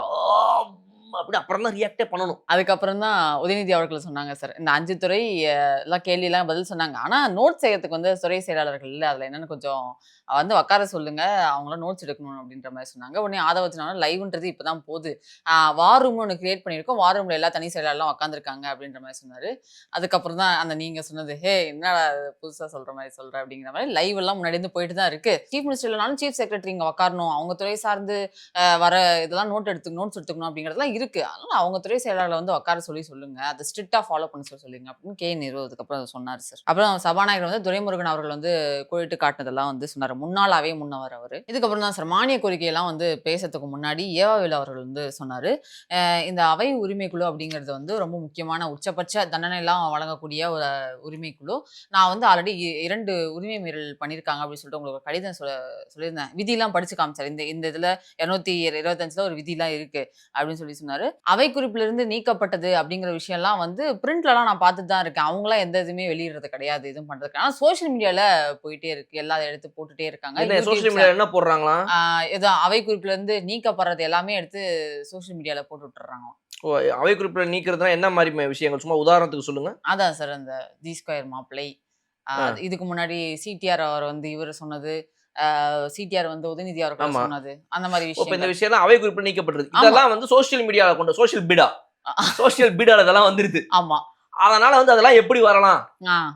Speaker 1: அப்படி அப்புறம் தான் ரியாக்டே பண்ணணும்.
Speaker 3: அதுக்கப்புறம் தான் உதயநிதி அவர்கள் சொன்னாங்க, சார் இந்த 5 துறை எல்லாம் கேள்வி எல்லாம் பதில் சொன்னாங்க, ஆனா நோட் செய்யறதுக்கு வந்து துறை செயலாளர்கள் இல்லை, அதுல என்னன்னு கொஞ்சம் வந்து உட்கார சொல்லுங்க, அவங்களாம் நோட்ஸ் எடுக்கணும் அப்படின்ற மாதிரி சொன்னாங்க. உடனே ஆதவத்தினால லைவ்ன்றது இப்பதான் போகுது, வார் ரூம்னு ஒன்று கிரியேட் பண்ணியிருக்கோம், வார் ரூம்ல எல்லா தனி செயலாளர்லாம் உட்காந்துருக்காங்க அப்படின்ற மாதிரி சொன்னாரு. அதுக்கப்புறம் தான் அந்த நீங்க சொன்னது ஹே என்னடா புதுசா சொல்ற மாதிரி சொல்ற அப்படிங்கிற மாதிரி லைவ் எல்லாம் முன்னாடி இருந்து போயிட்டு தான் இருக்கு. சீஃப் மினிஸ்டர் இல்லைனாலும் சீஃப் செக்ரட்டரி இங்க உட்காரணும், அவங்க துறை சார்ந்து வர இதெல்லாம் நோட்ஸ் எடுத்துக்கணும் அப்படிங்கிறதுலாம் இருக்கு. அதனால அவங்க துறை செயலாளர்களை வந்து உட்கார சொல்லுங்க, அதை ஸ்ட்ரிக்டா ஃபாலோ பண்ண சொல்லுங்க அப்படின்னு K.Nero அதுக்கப்புறம் சொன்னார் சார். அப்புறம் சபாநாயகர் வந்து துரைமுருகன் அவர்கள் வந்து கோயிட்டு காட்டினதெல்லாம் வந்து சொன்னார், முன்னாளாவே முன்னவர் அவரு. இதுக்கப்புறம் தான் சார் மானிய கோரிக்கையெல்லாம் வந்து பேசுறதுக்கு முன்னாடி ஏவாவேலு அவர்கள் வந்து சொன்னாரு, இந்த அவை உரிமைக்குழு அப்படிங்கிறது வந்து ரொம்ப முக்கியமான உச்சபட்ச தண்டனை எல்லாம் வழங்கக்கூடிய ஒரு உரிமைக்குழு. நான் வந்து ஆல்ரெடி 2 உரிமை மீறல் பண்ணியிருக்காங்க அப்படின்னு சொல்லிட்டு உங்களுக்கு கடிதம் சொல்லியிருந்தேன், விதியெல்லாம் படிச்சு காமிச்சார். இந்த இதுல 225 ஒரு விதியெல்லாம் இருக்கு அப்படின்னு சொன்னாரு. அவை குறிப்புல இருந்து நீக்கப்பட்டது அப்படிங்கிற விஷயம் எல்லாம் வந்து பிரிண்ட்லாம் நான் பார்த்துட்டு தான் இருக்கேன், அவங்களாம் எந்த இதுவுமே வெளியிடுறது கிடையாது, எதுவும் பண்றது. ஆனா சோசியல் மீடியால போயிட்டே இருக்கு, எல்லா எடுத்து போட்டுட்டே இருக்காங்க.
Speaker 1: சோசியல் மீடியால என்ன போடுறாங்களா,
Speaker 3: ஏதோ அவை குறிப்புல இருந்து நீக்கப்படுறது எல்லாமே எடுத்து சோசியல் மீடியால போட்டு விட்டுறாங்க.
Speaker 1: அவை குறிப்புல நீக்கிறதுனா என்ன மாதிரி விஷயங்கள் சும்மா உதாரணத்துக்கு சொல்லுங்க.
Speaker 3: அதான் சார் அந்த G2 மாப்பிள்ளை, இதுக்கு முன்னாடி CTR அவர் வந்து இவர் சொன்னது, CTR வந்து உதயநிதி அவர்கள் சொன்னது, அந்த மாதிரி விஷயம். இந்த
Speaker 1: விஷயம் அவை குறிப்பில் நீக்கப்பட்டது, இதெல்லாம் வந்து சோசியல் மீடியால கொண்ட சோசியல் பீடா இதெல்லாம் வந்துருது.
Speaker 3: ஆமா.
Speaker 1: அதனால வந்து அதெல்லாம் எப்படி வரலாம்,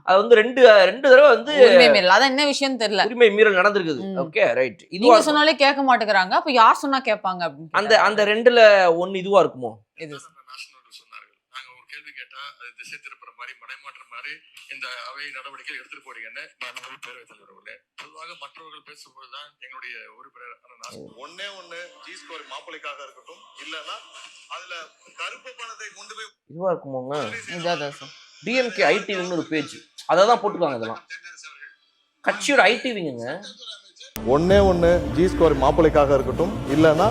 Speaker 1: அது வந்து ரெண்டு தடவை வந்து
Speaker 3: உரிமை மீறல், அதான் என்ன விஷயம் தெரியல,
Speaker 1: உரிமை மீறல் நடந்திருக்குது. Okay right.
Speaker 3: நீங்க சொன்னாலே கேட்க மாட்டேங்கிறாங்க, அப்ப யார் சொன்னா கேட்பாங்க அப்படின்னு
Speaker 1: அந்த 2ல ஒன்னு இதுவா இருக்குமோ. இது
Speaker 7: சொன்னார்கள், நாங்க ஒரு கேள்வி கேட்டா அது திசை திருப்புற மாதிரி மடைமாற்ற மாதிரி இந்த அவை நடவடிக்கை எடுத்துட்டு போறீங்கன்னு பேரவைத் தலைவர் பொதுவாக மற்றவர்கள் பேசும்போதுதான் எங்களுடைய உறுப்பினர் ஒண்ணு G2 மாப்பிள்ளைக்காக இருக்கட்டும், இல்லன்னா அதுல கருப்பு பணத்தை கொண்டு போய்
Speaker 1: இதுவா இருக்குமோங்க. DMK ITVன்னு ஒரு பேஜ் அததான் போட்டுருக்காங்க. இதெல்லாம் கட்சியோட ITVங்க.
Speaker 8: ஒண்ணு G2 மாப்பிள்ளைக்காக இருக்கட்டும், இல்லன்னா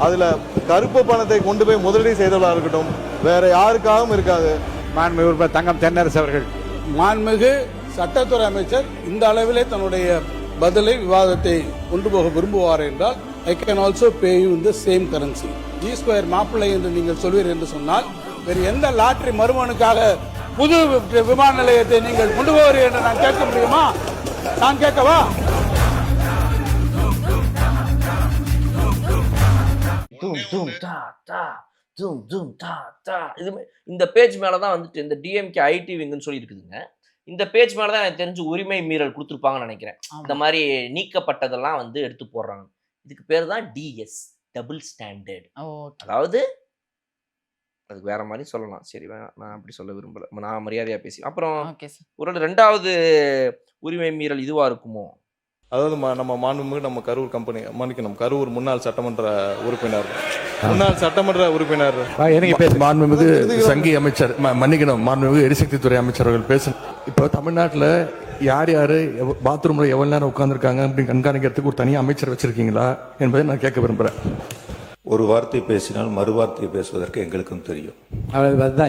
Speaker 8: அதுல கருப்பு பணத்தை கொண்டு போய் முதலீடு செய்தவர்களா இருக்கட்டும், வேற யாருக்காகவும் இருக்காது.
Speaker 4: மாண்புமிகு தங்கம் தென்னரசு அவர்கள், மாண்புமிகு சட்டத்துறை அமைச்சர் இந்த அளவிலே தன்னுடைய பதிலை விவாதத்தை கொண்டு போக விரும்புவார் என்றால் I can also pay you in the same currency. G2 மாப்பிள்ளை என்று நீங்கள் சொல்வீர் என்று சொன்னால் வேறு எந்த லாட்டரி மருமனுக்காக புது விமான நிலையத்தை நீங்கள் கொண்டு போவீர் என்று நான் கேட்க முடியுமா? நான் கேட்கவா?
Speaker 1: இந்த பேஜ் மேலதான் வந்துட்டு இந்த DMK ITVங்கன்னு சொல்லி இருக்குதுங்க. இந்த பேஜ் மேலதான் எனக்கு தெரிஞ்சு உரிமை மீறல் கொடுத்துருப்பாங்கன்னு நினைக்கிறேன். இந்த மாதிரி நீக்கப்பட்டதெல்லாம் வந்து எடுத்து போடுறாங்க. இதுக்கு பேர் தான் டிஎஸ், டபுள் ஸ்டாண்டர்ட். அதாவது அதுக்கு வேற மாதிரி சொல்லலாம். சரி, நான் அப்படி சொல்ல விரும்பல, நான் மரியாதையா பேசி. அப்புறம் ஒரு 2வது உரிமை மீறல் இதுவா இருக்குமோ,
Speaker 8: அதாவது நம்ம மாண்புமிகு நம்ம கரூர் கம்பெனி மன்னிக்கணும், கரூர் முன்னாள் சட்டமன்ற உறுப்பினர்
Speaker 5: மாண்புமிகு சங்கி அமைச்சர் மன்னிக்கணும், மாண்புமிகு எரிசக்தி துறை அமைச்சர் அவர்கள் பேச. இப்போ தமிழ்நாட்டில் யார் பாத்ரூம்ல எவ்வளவு நேரம் உட்கார்ந்துருக்காங்க அப்படின்னு கண்காணிக்கிறதுக்கு ஒரு தனியாக அமைச்சர் வச்சிருக்கீங்களா என்பதை நான் கேட்க விரும்புறேன்.
Speaker 9: ஒரு வார்த்தை பேசினால் மறு வார்த்தையை பேசுவதற்கு எங்களுக்கும் தெரியும்.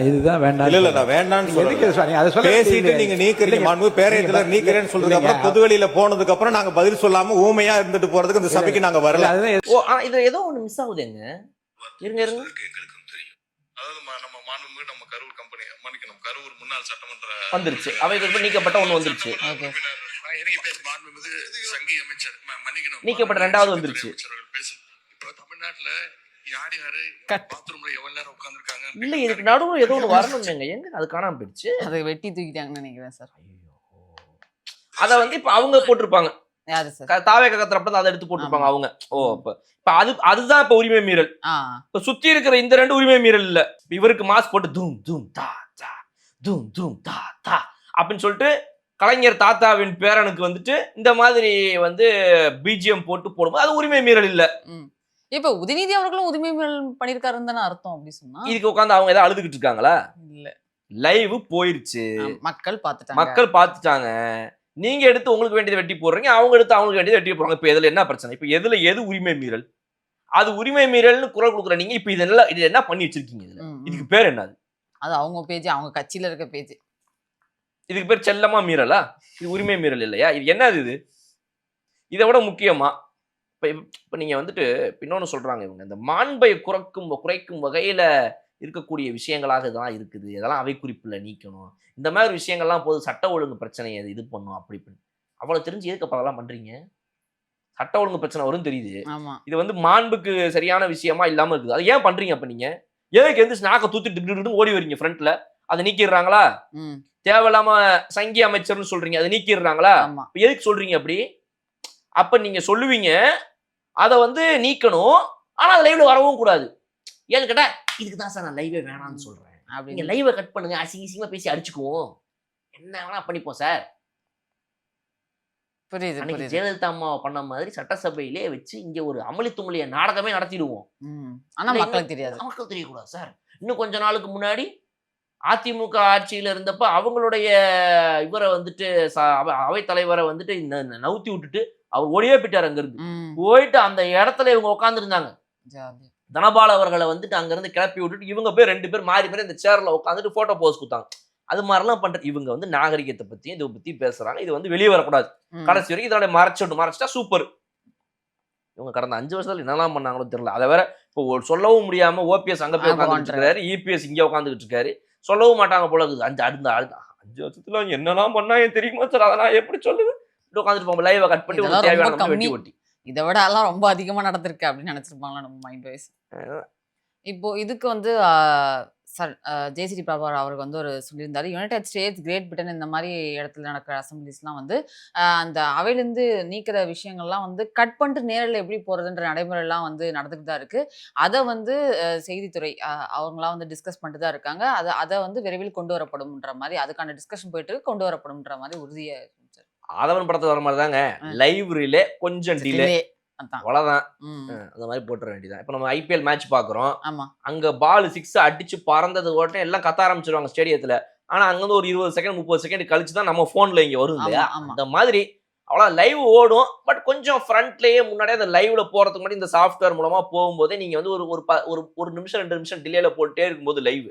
Speaker 5: இதுதான் வேண்டாம்.
Speaker 9: இல்ல நான் வேண்டாம்னு சொல்றேன். பேசிட்டு நீங்க நீக்கிறீங்க, மாண்பு பேரையத்துல நீக்கிறேன்னு சொல்றதுக்கு அப்புறம் பொதுவெளியில போனதுக்கு அப்புறம் நாங்க பதில் சொல்லாம ஊமையா இருந்துட்டு போறதுக்கு இந்த சபைக்கு நாங்க வரல.
Speaker 1: இது ஏதோ ஒண்ணு மிஸ் ஆகுதுங்க. இருங்க
Speaker 7: எங்களுக்கும் தெரியும். அதாவது நம்ம மாண்புமிகு நம்ம கரூர் கம்பெனி மன்னிக்கணும், கரூர் முன்னாள் சட்டமன்ற
Speaker 1: வந்துருச்சு, அவைக்கு நீக்கப்பட்ட ஒண்ணு வந்துருச்சு,
Speaker 7: மாண்புமிகு சங்கி அமைச்சர் மன்னிக்கணும்,
Speaker 1: நீக்கப்பட்ட 2வது வந்துருச்சு.
Speaker 7: இப்போ தமிழ்நாட்டுல யார் யாரு பாத்ரூம்ல எவ்வளவு நேரம் உட்கார்ந்துருக்காங்க
Speaker 1: இல்ல, இதுக்கு நடுவுல ஏதோ ஒண்ணு வரணும்ங்க. எங்க அது காணாம போயிடுச்சு?
Speaker 3: அதை வெட்டி தூக்கிட்டாங்கன்னு நினைக்கிறேன் சார்.
Speaker 1: அத வந்து இப்ப அவங்க போட்டிருப்பாங்க,
Speaker 3: யாரு சார்?
Speaker 1: தாவே கத்துறப்ப அதை எடுத்து போட்டிருப்பாங்க அவங்க. இப்ப அதுதான் இப்ப உரிமை மீறல். இப்ப சுத்தி இருக்கிற இந்த 2 உரிமை மீறல் இல்ல. இவருக்கு மாஸ் போட்டு தூம் தூம் தா தா தூம் தூம் தா தா அப்படின்னு சொல்லிட்டு கலைஞர் தாத்தாவின் பேரனுக்கு வந்துட்டு இந்த மாதிரி வந்து பிஜிஎம் போட்டு போடும்போது அது உரிமை மீறல் இல்ல.
Speaker 3: இப்ப உதயநிதி அவர்களும் உரிமை மீறல் பண்ணிருக்காருன்னு தானே அர்த்தம். அப்படி சொன்னா
Speaker 1: இதுக்கு உட்காந்து அவங்க ஏதாவது அழுதுகிட்டு இருக்காங்களா?
Speaker 3: இல்ல,
Speaker 1: லைவ் போயிருச்சு,
Speaker 3: மக்கள்
Speaker 1: பார்த்துட்டாங்க. நீங்க எடுத்து உங்களுக்கு வேண்டியதை வெட்டி போடுறீங்க, அவங்க எடுத்து அவங்களுக்கு வேண்டியதை வெட்டி போடுறாங்க. இப்ப இதுல என்ன பிரச்சனை? இப்ப எது உரிமை மீறல்? அது உரிமை மீறல்னு குரல் கொடுக்குற நீங்க இப்ப இது என்ன பண்ணி வச்சிருக்கீங்க? இதுக்கு பேர் என்னது?
Speaker 3: அது அவங்க பேஜ், அவங்க கட்சியில இருக்க பேஜ்.
Speaker 1: இதுக்கு பேர் செல்லமா மீறலா? இது உரிமை மீறல் இல்லையா? இது என்னது? இது இதை விட முக்கியமா இப்ப நீங்க வந்துட்டு இன்னொன்னு சொல்றாங்க, இவங்க இந்த மாண்பை குறைக்கும் வகையில இருக்கக்கூடிய விஷயங்களாக இதெல்லாம் இருக்குது, இதெல்லாம் அவை குறிப்புல நீக்கணும், இந்த மாதிரி விஷயங்கள்லாம் போது சட்ட ஒழுங்கு பிரச்சனையை இது பண்ணும் அப்படி இப்படின்னு. அவ்வளவு தெரிஞ்சு எதுக்கு அதெல்லாம் பண்றீங்க? சட்ட ஒழுங்கு பிரச்சனை வரும் தெரியுது, இது வந்து மாண்புக்கு சரியான விஷயமா இல்லாம இருக்குது, அது ஏன் பண்றீங்க? அப்ப நீங்க எதுக்கு எந்த ஸ்நாக்க தூத்திட்டு ஓடி வரீங்க ஃப்ரண்ட்ல? அதை நீக்கிடுறாங்களா? தேவையில்லாம சங்கி அமைச்சர்னு சொல்றீங்க, அதை நீக்கிடுறாங்களா? எதுக்கு சொல்றீங்க அப்படி? அப்ப நீங்க சொல்லுவீங்க அதை வந்து நீக்கணும், ஆனா அது லைவ்ல வரவும் கூடாது. ஏன்னு கேட்டா இதுக்கு தான் சார் நான் லைவே வேணாம்னு சொல்றேன், நீங்க லைவை கட் பண்ணுங்க, அசிங்கமா பேசி அடிச்சுக்குவோம், என்ன வேணா பண்ணிப்போம் சார்.
Speaker 3: புரியுது.
Speaker 1: ஜெயலலிதா அம்மாவை பண்ண மாதிரி சட்டசபையிலே வச்சு இங்க ஒரு அமளி துமளிய நாடகமே நடத்திடுவோம்.
Speaker 3: ஆனா மக்களுக்கு தெரியாது,
Speaker 1: மக்கள் தெரியக்கூடாது சார். இன்னும் கொஞ்ச நாளுக்கு முன்னாடி அதிமுக ஆட்சியில இருந்தப்ப அவங்களுடைய இவரை வந்துட்டு அவை தலைவரை வந்துட்டு நவுத்தி விட்டுட்டு அவர் ஓடியே போயிட்டாரு. அங்க இருந்து போயிட்டு அந்த இடத்துல இவங்க உட்கார்ந்து இருந்தாங்க. தனபால் அவர்களை வந்துட்டு அங்க இருந்து கிளப்பி விட்டுட்டு இவங்க பேர் 2 பேர் மாறி இந்த சேர்ல உட்காந்துட்டு போட்டோ போஸ் கொடுத்தாங்க. அது மாதிரிலாம் பண்ற இவங்க வந்து நாகரிகத்தை பத்தியும் இதை பத்தி பேசுறாங்க. இது வந்து வெளியே வரக்கூடாது, கடைசி வரைக்கும் இதோட மறைச்சிட்டா சூப்பர். இவங்க கடந்த 5 வருஷத்துல என்னெல்லாம் பண்ணாங்களோ தெரியல. அதை வேற இப்போ சொல்லவும் முடியாம ஓபிஎஸ் அங்க போய் உட்காந்துட்டு இருக்காரு, இபிஎஸ் இங்க உட்காந்துக்கிட்டு இருக்காரு, சொல்லவும் மாட்டாங்க போல இருக்குது. 5 வருஷத்துல என்னெல்லாம் பண்ணாங்க தெரியுமா சார்? அதை நான் எப்படி சொல்லுது? உட்காந்துட்டு போங்க, லைவை கட் பண்ணி ஒரு தேவையான வெட்டி ஓட்டி.
Speaker 3: இதை விட எல்லாம் ரொம்ப அதிகமா நடந்திருக்கு அப்படின்னு நினைச்சிருப்பாங்களா நம்ம மைண்ட் வைஸ். இப்போ இதுக்கு வந்து ஜேசிடி பிரபாகர் அவருக்கு வந்து ஒரு சொல்லியிருந்தாரு, யுனைடெட் ஸ்டேட்ஸ், கிரேட் பிரிட்டன் இந்த மாதிரி இடத்துல நடக்கிற அசம்பிளிஸ்லாம் வந்து அந்த அவையிலேருந்து நீக்கிற விஷயங்கள்லாம் வந்து கட் பண்ணிட்டு நேரில் எப்படி போகிறதுன்ற நடைமுறைலாம் வந்து நடந்துட்டு தான் இருக்குது. அதை வந்து செய்தித்துறை அவங்களாம் வந்து டிஸ்கஸ் பண்ணிட்டு தான் இருக்காங்க. அதை வந்து விரைவில் கொண்டு வரப்படும்ன்ற மாதிரி, அதுக்கான டிஸ்கஷன் போயிட்டு கொண்டு வரப்படும்ன்ற மாதிரி உறுதியை
Speaker 1: ஆதவன் படத்துல வர மாதிரி தாங்க, லைவ் ரிலே கொஞ்சம் டிலே, அவ்வளவுதான். அந்த மாதிரி போட்டுற வேண்டியதான். இப்ப நம்ம ஐபிஎல் மேட்ச் பாக்குறோம், அங்க பால் 6 அடிச்சு பறந்தது உடனே எல்லாம் கத்த ஆரம்பிச்சிருவாங்க ஸ்டேடியத்துல. ஆனா அங்க வந்து ஒரு 20 செகண்ட் 30 செகண்ட் கழிச்சுதான் நம்ம போன்ல இங்க வரும் இல்லையா? அந்த மாதிரி அவ்வளவு லைவ் ஓடும். பட் கொஞ்சம் ஃப்ரண்ட்லயே முன்னாடியே அந்த லைவ்ல போறதுக்கு முன்னாடி இந்த சாஃப்ட்வேர் மூலமா போகும்போதே நீங்க வந்து ஒரு நிமிஷம் 2 நிமிஷம் டிலேல போட்டே இருக்கும்போது லைவ்,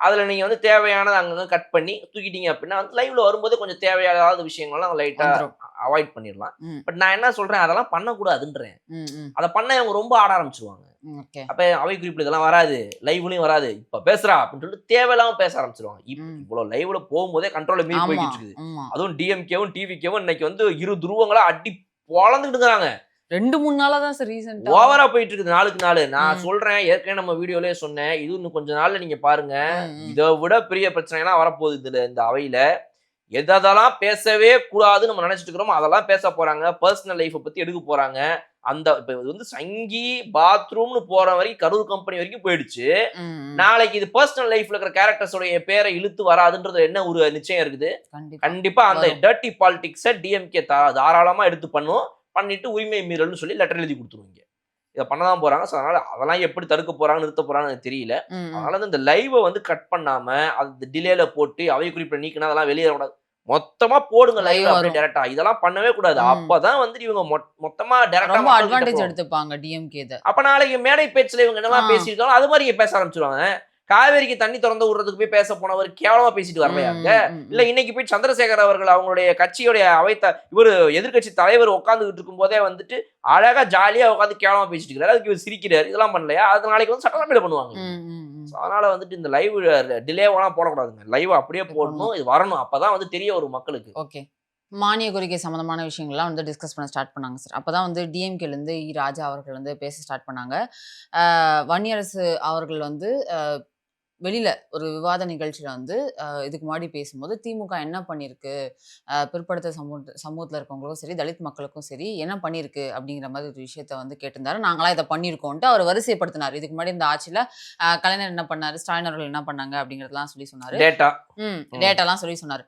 Speaker 1: அதுல நீங்க வந்து தேவையானது அங்கங்க கட் பண்ணி தூக்கிட்டீங்க அப்படின்னா வந்து லைவ்ல வரும்போது கொஞ்சம் தேவையாத விஷயங்கள்லாம் லைட்டா அவாய்ட் பண்ணிடலாம். பட் நான் என்ன சொல்றேன், அதெல்லாம் பண்ணக்கூடாதுன்றேன். அதை பண்ண அவங்க ரொம்ப ஆட ஆரம்பிச்சிருவாங்க. அப்ப அவை குறிப்பில் இதெல்லாம் வராது, லைவ்லயும் வராது, இப்ப பேசுறா அப்படின்னு சொல்லிட்டு தேவையில்லாம பேச ஆரம்பிச்சிருவாங்க. இவ்வளவு லைவ்ல போகும்போதே கண்ட்ரோல மீறி போய்கிட்டு இருக்குது. அதுவும் டிஎம்கேவும் டிவிகேவும் இன்னைக்கு வந்து 2 துருவங்களா அடி பொழந்துட்டு இருக்கிறாங்க.
Speaker 3: 2-3 நாளா தான் சார் ரீசன்ட்டா
Speaker 1: ஓவரா போயிட்டு இருக்குது, நாளுக்கு நாள். நான் சொல்றேன், ஏற்கனவே நம்ம வீடியோலயே சொன்னேன், இது இன்னும் கொஞ்ச நாள்ல நீங்க பாருங்க, இதை விட பெரிய பிரச்சனை எல்லாம் வரப்போகுது இதுல. இந்த அவையில எதெல்லாம் பேசவே கூடாதுன்னு நம்ம நினைச்சிட்டு இருக்கிறோமோ அதெல்லாம் பேச போறாங்க. பர்சனல் லைஃபை பத்தி எடுக்க போறாங்க. அந்த இப்ப இது வந்து சங்கி பாத்ரூம்னு போற வரைக்கும் கரூர் கம்பெனி வரைக்கும் போயிடுச்சு. நாளைக்கு இது பர்சனல் லைஃப்ல இருக்கிற கேரக்டர்ஸோட பேரை இழுத்து வராதுன்றது என்ன ஒரு நிச்சயம் இருக்குது? கண்டிப்பா அந்த டர்ட்டி பாலிடிக்ஸை டிஎம்கே தாராளமா எடுத்து பண்ணிட்டு உரிமை மீறல்னு சொல்லி லெட்டர் எழுதி கொடுத்துருவீங்க. இதை பண்ணதான் போறாங்க. ஸோ அதனால அதெல்லாம் எப்படி தடுக்க போறாங்க நிறுத்த போறாங்கன்னு எனக்கு தெரியல. அதனால இந்த லைவை வந்து கட் பண்ணாம அது டிலேல போட்டு அவை குறிப்பிட்ட நீக்கினா அதெல்லாம் வெளியேறக்கூடாது. மொத்தமா போடுங்க லைவ் அப்படியே டைரக்டா. இதெல்லாம் பண்ணவே கூடாது. அப்பதான் வந்து இவங்க மொத்தமா டைரக்டா
Speaker 3: அட்வான்டேஜ் எடுத்துப்பாங்க டிஎம்கே. அப்ப
Speaker 1: நாளைக்கு மேடை பேச்சுல இவங்க என்னெல்லாம் பேசியிருக்காங்க அது மாதிரி பேச ஆரம்பிச்சிருவாங்க. காவேரிக்கு தண்ணி திறந்து விடுறதுக்கு போய் பேச போனவர் கேவலமா பேசிட்டு வரலையாங்க. இல்ல இன்னைக்கு போய் சந்திரசேகர் அவர்கள் அவங்களுடைய கட்சியுடைய இவரு எதிர்கட்சி தலைவர் உட்காந்துக்கிட்டு இருக்கும் போதே வந்துட்டு அழகா ஜாலியா உட்காந்து கேவலமா பேசிட்டு இருக்காரு. அதுக்கு இவர் சிரிக்கிறாரு. இதெல்லாம் பண்ணலையா? அது நாளைக்கு வந்து சட்டசபையில பண்ணுவாங்க. அதனால வந்துட்டு இந்த லைவ் டிலேவெல்லாம் போடக்கூடாதுங்க. லைவ் அப்படியே போடணும். இது வரணும். அப்பதான் வந்து தெரிய வரும் மக்களுக்கு.
Speaker 3: ஓகே. மானிய கோரிக்கை சம்பந்தமான விஷயங்கள்லாம் வந்து டிஸ்கஸ் பண்ண ஸ்டார்ட் பண்ணாங்க சார். அப்பதான் வந்து டிஎம்கேலேருந்து ராஜா அவர்கள் வந்து பேச ஸ்டார்ட் பண்ணாங்க. வன்னியரசு அவர்கள் வந்து வெளியில ஒரு விவாத நிகழ்ச்சியில வந்து இதுக்கு முன்னாடி பேசும்போது திமுக என்ன பண்ணிருக்கு, பிற்படுத்த சமூகத்துல இருக்கவங்களுக்கும் சரி தலித் மக்களுக்கும் சரி என்ன பண்ணிருக்கு அப்படிங்கிற மாதிரி ஒரு விஷயத்த வந்து கேட்டிருந்தாரு. நாங்களாம் இதை பண்ணியிருக்கோன்ட்டு அவர் வரிசைப்படுத்தினார். இதுக்கு முன்னாடி இந்த ஆட்சியில கலைஞர் என்ன பண்ணாரு, ஸ்டாலின் அவர்கள் என்ன பண்ணாங்க அப்படிங்கிறதெல்லாம் சொல்லி சொன்னாரு. டேட்டாலாம் சொல்லி சொன்னாரு.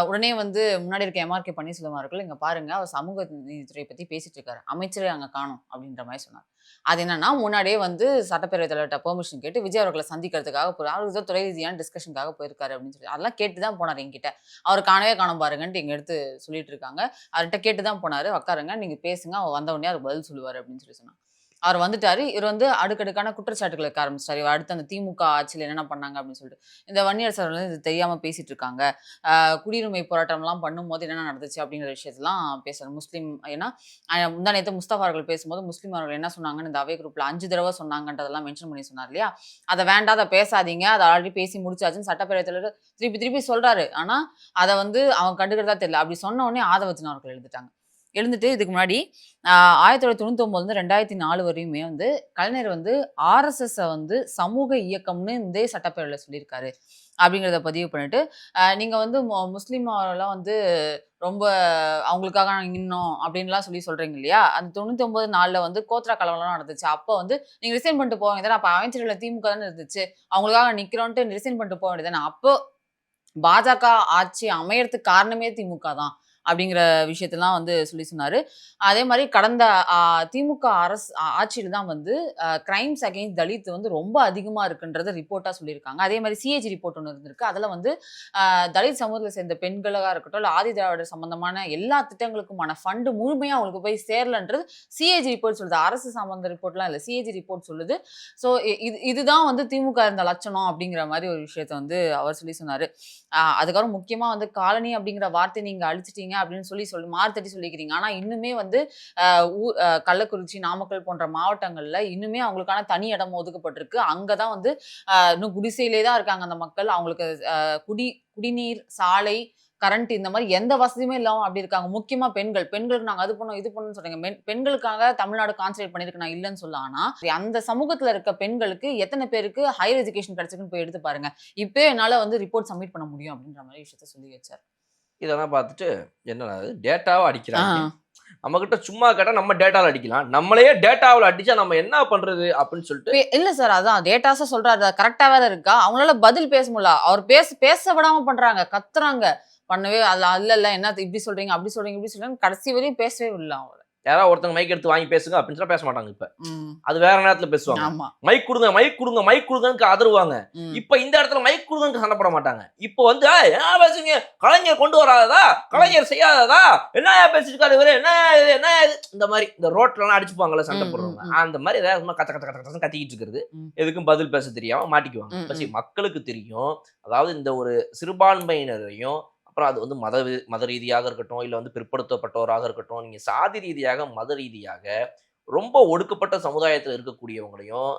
Speaker 3: உடனே வந்து முன்னாடி இருக்க எம்ஆர்கே பன்னீர்செல்வம் அவர்கள் இங்க பாருங்க அவர் சமூக நீதித்துறை பத்தி பேசிட்டு இருக்காரு, அமைச்சரே அங்க காணும் அப்படின்ற மாதிரி சொன்னார். அது என்னன்னா முன்னாடியே வந்து சட்டப்பேரவைத் தலைவர்கிட்ட பெர்மிஷன் கேட்டு விஜய் அவர்களை சந்திக்கிறதுக்காக அவருக்கு துறை ரீதியான டிஸ்கஷனுக்காக போயிருக்காரு அப்படின்னு சொல்லி அதெல்லாம் கேட்டுதான் போனார். என்கிட்ட அவர் காணவே காணும் பாருங்கன்ட்டு எங்க எடுத்து சொல்லிட்டு இருக்காங்க. அவர்கிட்ட கேட்டுதான் போனாரு. உட்காருங்க நீங்க பேசுங்க, அவர் வந்த உடனே அவர் பதில் சொல்லுவாரு அப்படின்னு சொல்லி சொன்னாங்க. அவர் வந்துட்டாரு. இவர் வந்து அடுக்கடுக்கான குற்றச்சாட்டுகள் வைக்க ஆரம்பிச்சிட்டாரு. அடுத்து அந்த திமுக ஆட்சியில் என்னென்ன பண்ணாங்க அப்படின்னு சொல்லிட்டு இந்த வன்னியரசு அவர்கள் இது தெரியாம பேசிட்டு இருக்காங்க. குடியுரிமை போராட்டம்லாம் பண்ணும்போது என்னென்ன நடந்துச்சு அப்படிங்கிற விஷயத்தெல்லாம் பேசுறாரு. முஸ்லீம் ஏன்னா முந்தா நேற்று முஸ்தபா அவர்கள் பேசும்போது முஸ்லீம் அவர்கள் என்ன சொன்னாங்கன்னு இந்த அவை குரூப்ல 5 தடவை சொன்னாங்கன்றதெல்லாம் மென்ஷன் பண்ணி சொன்னார் இல்லையா? அதை வேண்டாம், அதை பேசாதீங்க, அதை ஆல்ரெடி பேசி முடிச்சாச்சுன்னு சட்டப்பேரவைத் தலைவர் திருப்பி சொல்றாரு. ஆனா அதை வந்து அவங்க கண்டுக்கிறதா தெரியல. அப்படி சொன்ன உடனே ஆதவர்ஜுனா அவர்கள் எழுந்துட்டு இதுக்கு முன்னாடி 1999 2004 வரையுமே வந்து கலைஞர் வந்து RSS வந்து சமூக இயக்கம்னு இந்த சட்டப்பேரவையில் சொல்லியிருக்காரு அப்படிங்கிறத பதிவு பண்ணிட்டு நீங்க வந்து முஸ்லீம் எல்லாம் வந்து ரொம்ப அவங்களுக்காக இன்னும் அப்படின்லாம் சொல்றீங்க இல்லையா? அந்த 99 வந்து கோத்ரா கலவரம் நடந்துச்சு. அப்போ வந்து நீங்க ரிசைன் பண்ணிட்டு போக வேண்டியதானே? அப்போ அமைச்சர்கள் திமுக தானே இருந்துச்சு, அவங்களுக்காக நிக்கிறோன்ட்டு ரிசைன் பண்ணிட்டு போக வேண்டியதானே? அப்போ பாஜக ஆட்சி அமையறதுக்கு காரணமே திமுக தான் அப்படிங்கிற விஷயத்தெல்லாம் வந்து சொன்னாரு. அதே மாதிரி கடந்த திமுக அரசு ஆட்சியில் தான் வந்து கிரைம்ஸ் அகெயின்ஸ்ட் தலித் வந்து ரொம்ப அதிகமா இருக்குன்றத ரிப்போர்ட்டா சொல்லியிருக்காங்க. அதே மாதிரி சிஏஜி ரிப்போர்ட் ஒன்று இருந்திருக்கு. அதுல வந்து தலித் சமூகத்தில் சேர்ந்த பெண்களாக இருக்கட்டும் இல்லை ஆதி திராவிடர் சம்பந்தமான எல்லா திட்டங்களுக்குமான ஃபண்டு முழுமையா அவங்களுக்கு போய் சேரலன்றது சிஏஜி ரிப்போர்ட் சொல்லுது. அரசு சம்பந்த ரிப்போர்ட்லாம் இல்லை, சிஏஜி ரிப்போர்ட் சொல்லுது. ஸோ இதுதான் வந்து திமுக இருந்த லட்சணம் அப்படிங்கிற மாதிரி ஒரு விஷயத்த வந்து அவர் சொன்னாரு. அதுக்கப்புறம் முக்கியமா வந்து காலனி அப்படிங்கிற வார்த்தை நீங்க அழிச்சிட்டீங்க அப்படின்னு சொல்லி மார்த்தட்டி சொல்லிக்கிறீங்க. ஆனா இன்னுமே வந்து கள்ளக்குறிச்சி, நாமக்கல் போன்ற மாவட்டங்கள்ல இன்னுமே அவங்களுக்கான தனி இடம் ஒதுக்கப்பட்டிருக்கு. அங்கதான் வந்து இன்னும் குடிசையிலே தான் இருக்காங்க அந்த மக்கள். அவங்களுக்கு குடிநீர், சாலை, கரண்ட் இந்த மாதிரி எந்த வசதியுமே இல்லாம அப்படி இருக்காங்க. முக்கியமா பெண்களுக்கு நாங்க அது பண்ணோம் இது பண்ணணும்னு சொல்றீங்க. பெண்களுக்காக தமிழ்நாடு கான்சன்ட்ரேட் பண்ணிருக்கு, நான் இல்லைன்னு சொல்ல. ஆனா அந்த சமூகத்துல இருக்க பெண்களுக்கு எத்தனை பேருக்கு ஹையர் எஜுகேஷன் கிடைச்சிருக்குன்னு போய் எடுத்து பாருங்க. இப்போ என்னால வந்து ரிப்போர்ட் சப்மிட் பண்ண முடியும் அப்படின்ற மாதிரி விஷயத்த சொல்லி வச்சார்.
Speaker 1: இதெல்லாம் பார்த்துட்டு என்ன டேட்டாவை அடிக்கிறாங்க. நம்ம கிட்ட சும்மா கேட்டா நம்ம டேட்டாவில் அடிக்கலாம், நம்மளையே டேட்டாவில் அடிச்சா நம்ம என்ன பண்றது அப்படின்னு சொல்லிட்டு.
Speaker 3: இல்ல சார், அதான் டேட்டாஸா சொல்றாரு, கரெக்டா வேற இருக்கா? அவங்களால பதில் பேச முடியல. அவர் பேச விடாம பண்றாங்க, கத்துறாங்க, பண்ணவே இல்ல என்ன இப்படி சொல்றீங்க அப்படி சொல்றீங்க இப்படி சொல்றீங்க, கடைசி வரையும் பேசவே இல்லை. அவங்க
Speaker 1: யாராவது ஒருத்தங்க மைக் எடுத்து வாங்கி பேசுங்க அப்படின்னு சொன்னா பேச மாட்டாங்க. இப்ப அது வேற நேரத்துல பேசுவாங்க. மைக் கொடுங்கன்னு ஆதரவாங்க. இப்ப இந்த இடத்துல மைக் கொடுங்கன்னு சண்டை போட மாட்டாங்க. இப்ப வந்து என்ன பேசுங்க, கலைஞர் கொண்டு வராததா, கலைஞர் செய்யாததா, என்ன பேசிருக்காரு இவரு, என்ன இந்த மாதிரி இந்த ரோட்ல எல்லாம் அடிச்சுப்பாங்கல்ல சண்டை போடுறவங்க, அந்த மாதிரி ஏதாவது கத்திக்கிட்டு இருக்கிறது. எதுக்கும் பதில் பேச தெரியாம மாட்டிக்குவாங்க. மக்களுக்கு தெரியும். அதாவது இந்த ஒரு சிறுபான்மையினரையும் அப்புறம் அது வந்து மத ரீதியாக இருக்கட்டும், இல்லை வந்து பிற்படுத்தப்பட்டவராக இருக்கட்டும், நீங்கள் சாதி ரீதியாக மத ரீதியாக ரொம்ப ஒடுக்கப்பட்ட சமுதாயத்தில் இருக்கக்கூடியவங்களையும்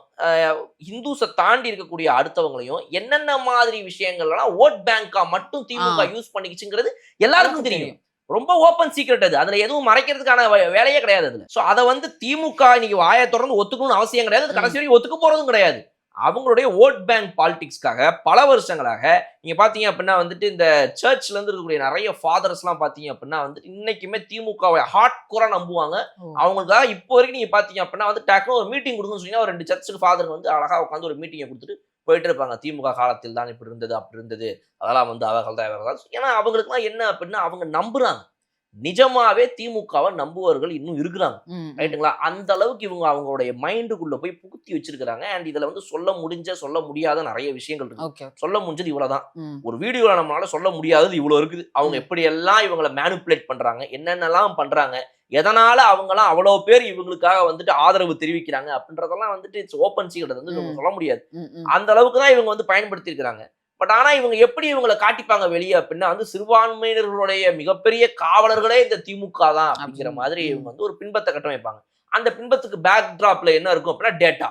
Speaker 1: ஹிந்துஸை தாண்டி இருக்கக்கூடிய அடுத்தவங்களையும் என்னென்ன மாதிரி விஷயங்கள்லாம் ஓட் பேங்கா மட்டும் திமுக யூஸ் பண்ணிக்கிச்சுங்கிறது எல்லாருக்கும் தெரியும். ரொம்ப ஓப்பன் சீக்ரெட் அது. அதுல எதுவும் மறைக்கிறதுக்கான வேலையே கிடையாது அதுல. ஸோ அதை வந்து திமுக இன்னைக்கு வாயை தொடர்ந்து ஒத்துக்கணும்னு அவசியம் கிடையாது. கடைசி வரைக்கும் ஒத்துக்க போறதும் கிடையாது. அவங்களுடைய ஓட் பேங்க் பாலிடிக்ஸ்க்காக பல வருஷங்களாக நீங்க பாத்தீங்க அப்படின்னா வந்துட்டு இந்த சர்ச்ல இருந்து இருக்கக்கூடிய நிறைய ஃபாதர்ஸ் எல்லாம் பாத்தீங்க அப்படின்னா வந்துட்டு இன்னைக்குமே திமுகவை ஹார்ட் கோரா நம்புவாங்க. அவங்களுக்காக இப்போ வரைக்கும் நீங்க பாத்தீங்க அப்படின்னா வந்து டக்குனு ஒரு மீட்டிங் கொடுங்கன்னு சொன்னீங்கன்னா ஒரு 2 சர்ச்சுக்கு ஃபாதர் வந்து அழகா உட்காந்து ஒரு மீட்டிங்கை கொடுத்துட்டு போயிட்டு இருப்பாங்க. திமுக காலத்தில் தான் இப்படி இருந்தது அப்படி இருந்தது, அதெல்லாம் வந்து அவர்கள் தான். ஏன்னா அவங்களுக்குலாம் என்ன அப்படின்னா அவங்க நம்புறாங்க, நிஜமாவே திமுகவை நம்புவர்கள் இன்னும் இருக்கிறாங்க. ரைட்டுங்களா? அந்த அளவுக்கு இவங்க அவங்களுடைய மைண்டுக்குள்ள போய் புகுத்தி வச்சிருக்காங்க. அண்ட் இதுல வந்து சொல்ல முடிஞ்ச சொல்ல முடியாத நிறைய விஷயங்கள் இருக்கு. சொல்ல முடிஞ்சது இவ்வளவுதான். ஒரு வீடியோல நம்மளால சொல்ல முடியாதது இவ்வளவு இருக்குது. அவங்க எப்படி எல்லாம் இவங்களை மேனிபுலேட் பண்றாங்க, என்னென்னலாம் பண்றாங்க, எதனால அவங்கலாம் அவ்வளவு பேர் இவங்களுக்காக வந்துட்டு ஆதரவு தெரிவிக்கிறாங்க அப்படின்றதெல்லாம் வந்துட்டு இட்ஸ் ஓப்பன் சீக்ரெட், வந்து சொல்ல முடியாது. அந்த அளவுக்கு தான் இவங்க வந்து பயன்படுத்தி இருக்கிறாங்க. பட் ஆனா இவங்க எப்படி இவங்களை காட்டிப்பாங்க வெளியே அப்படின்னா வந்து சிறுபான்மையினர்களுடைய மிகப்பெரிய காவலர்களே இந்த திமுக தான் அப்படிங்கிற மாதிரி இவங்க வந்து ஒரு பின்பத்தை கட்டமைப்பாங்க. அந்த பின்பத்துக்கு பேக் டிராப்ல என்ன இருக்கும் அப்படின்னா டேட்டா,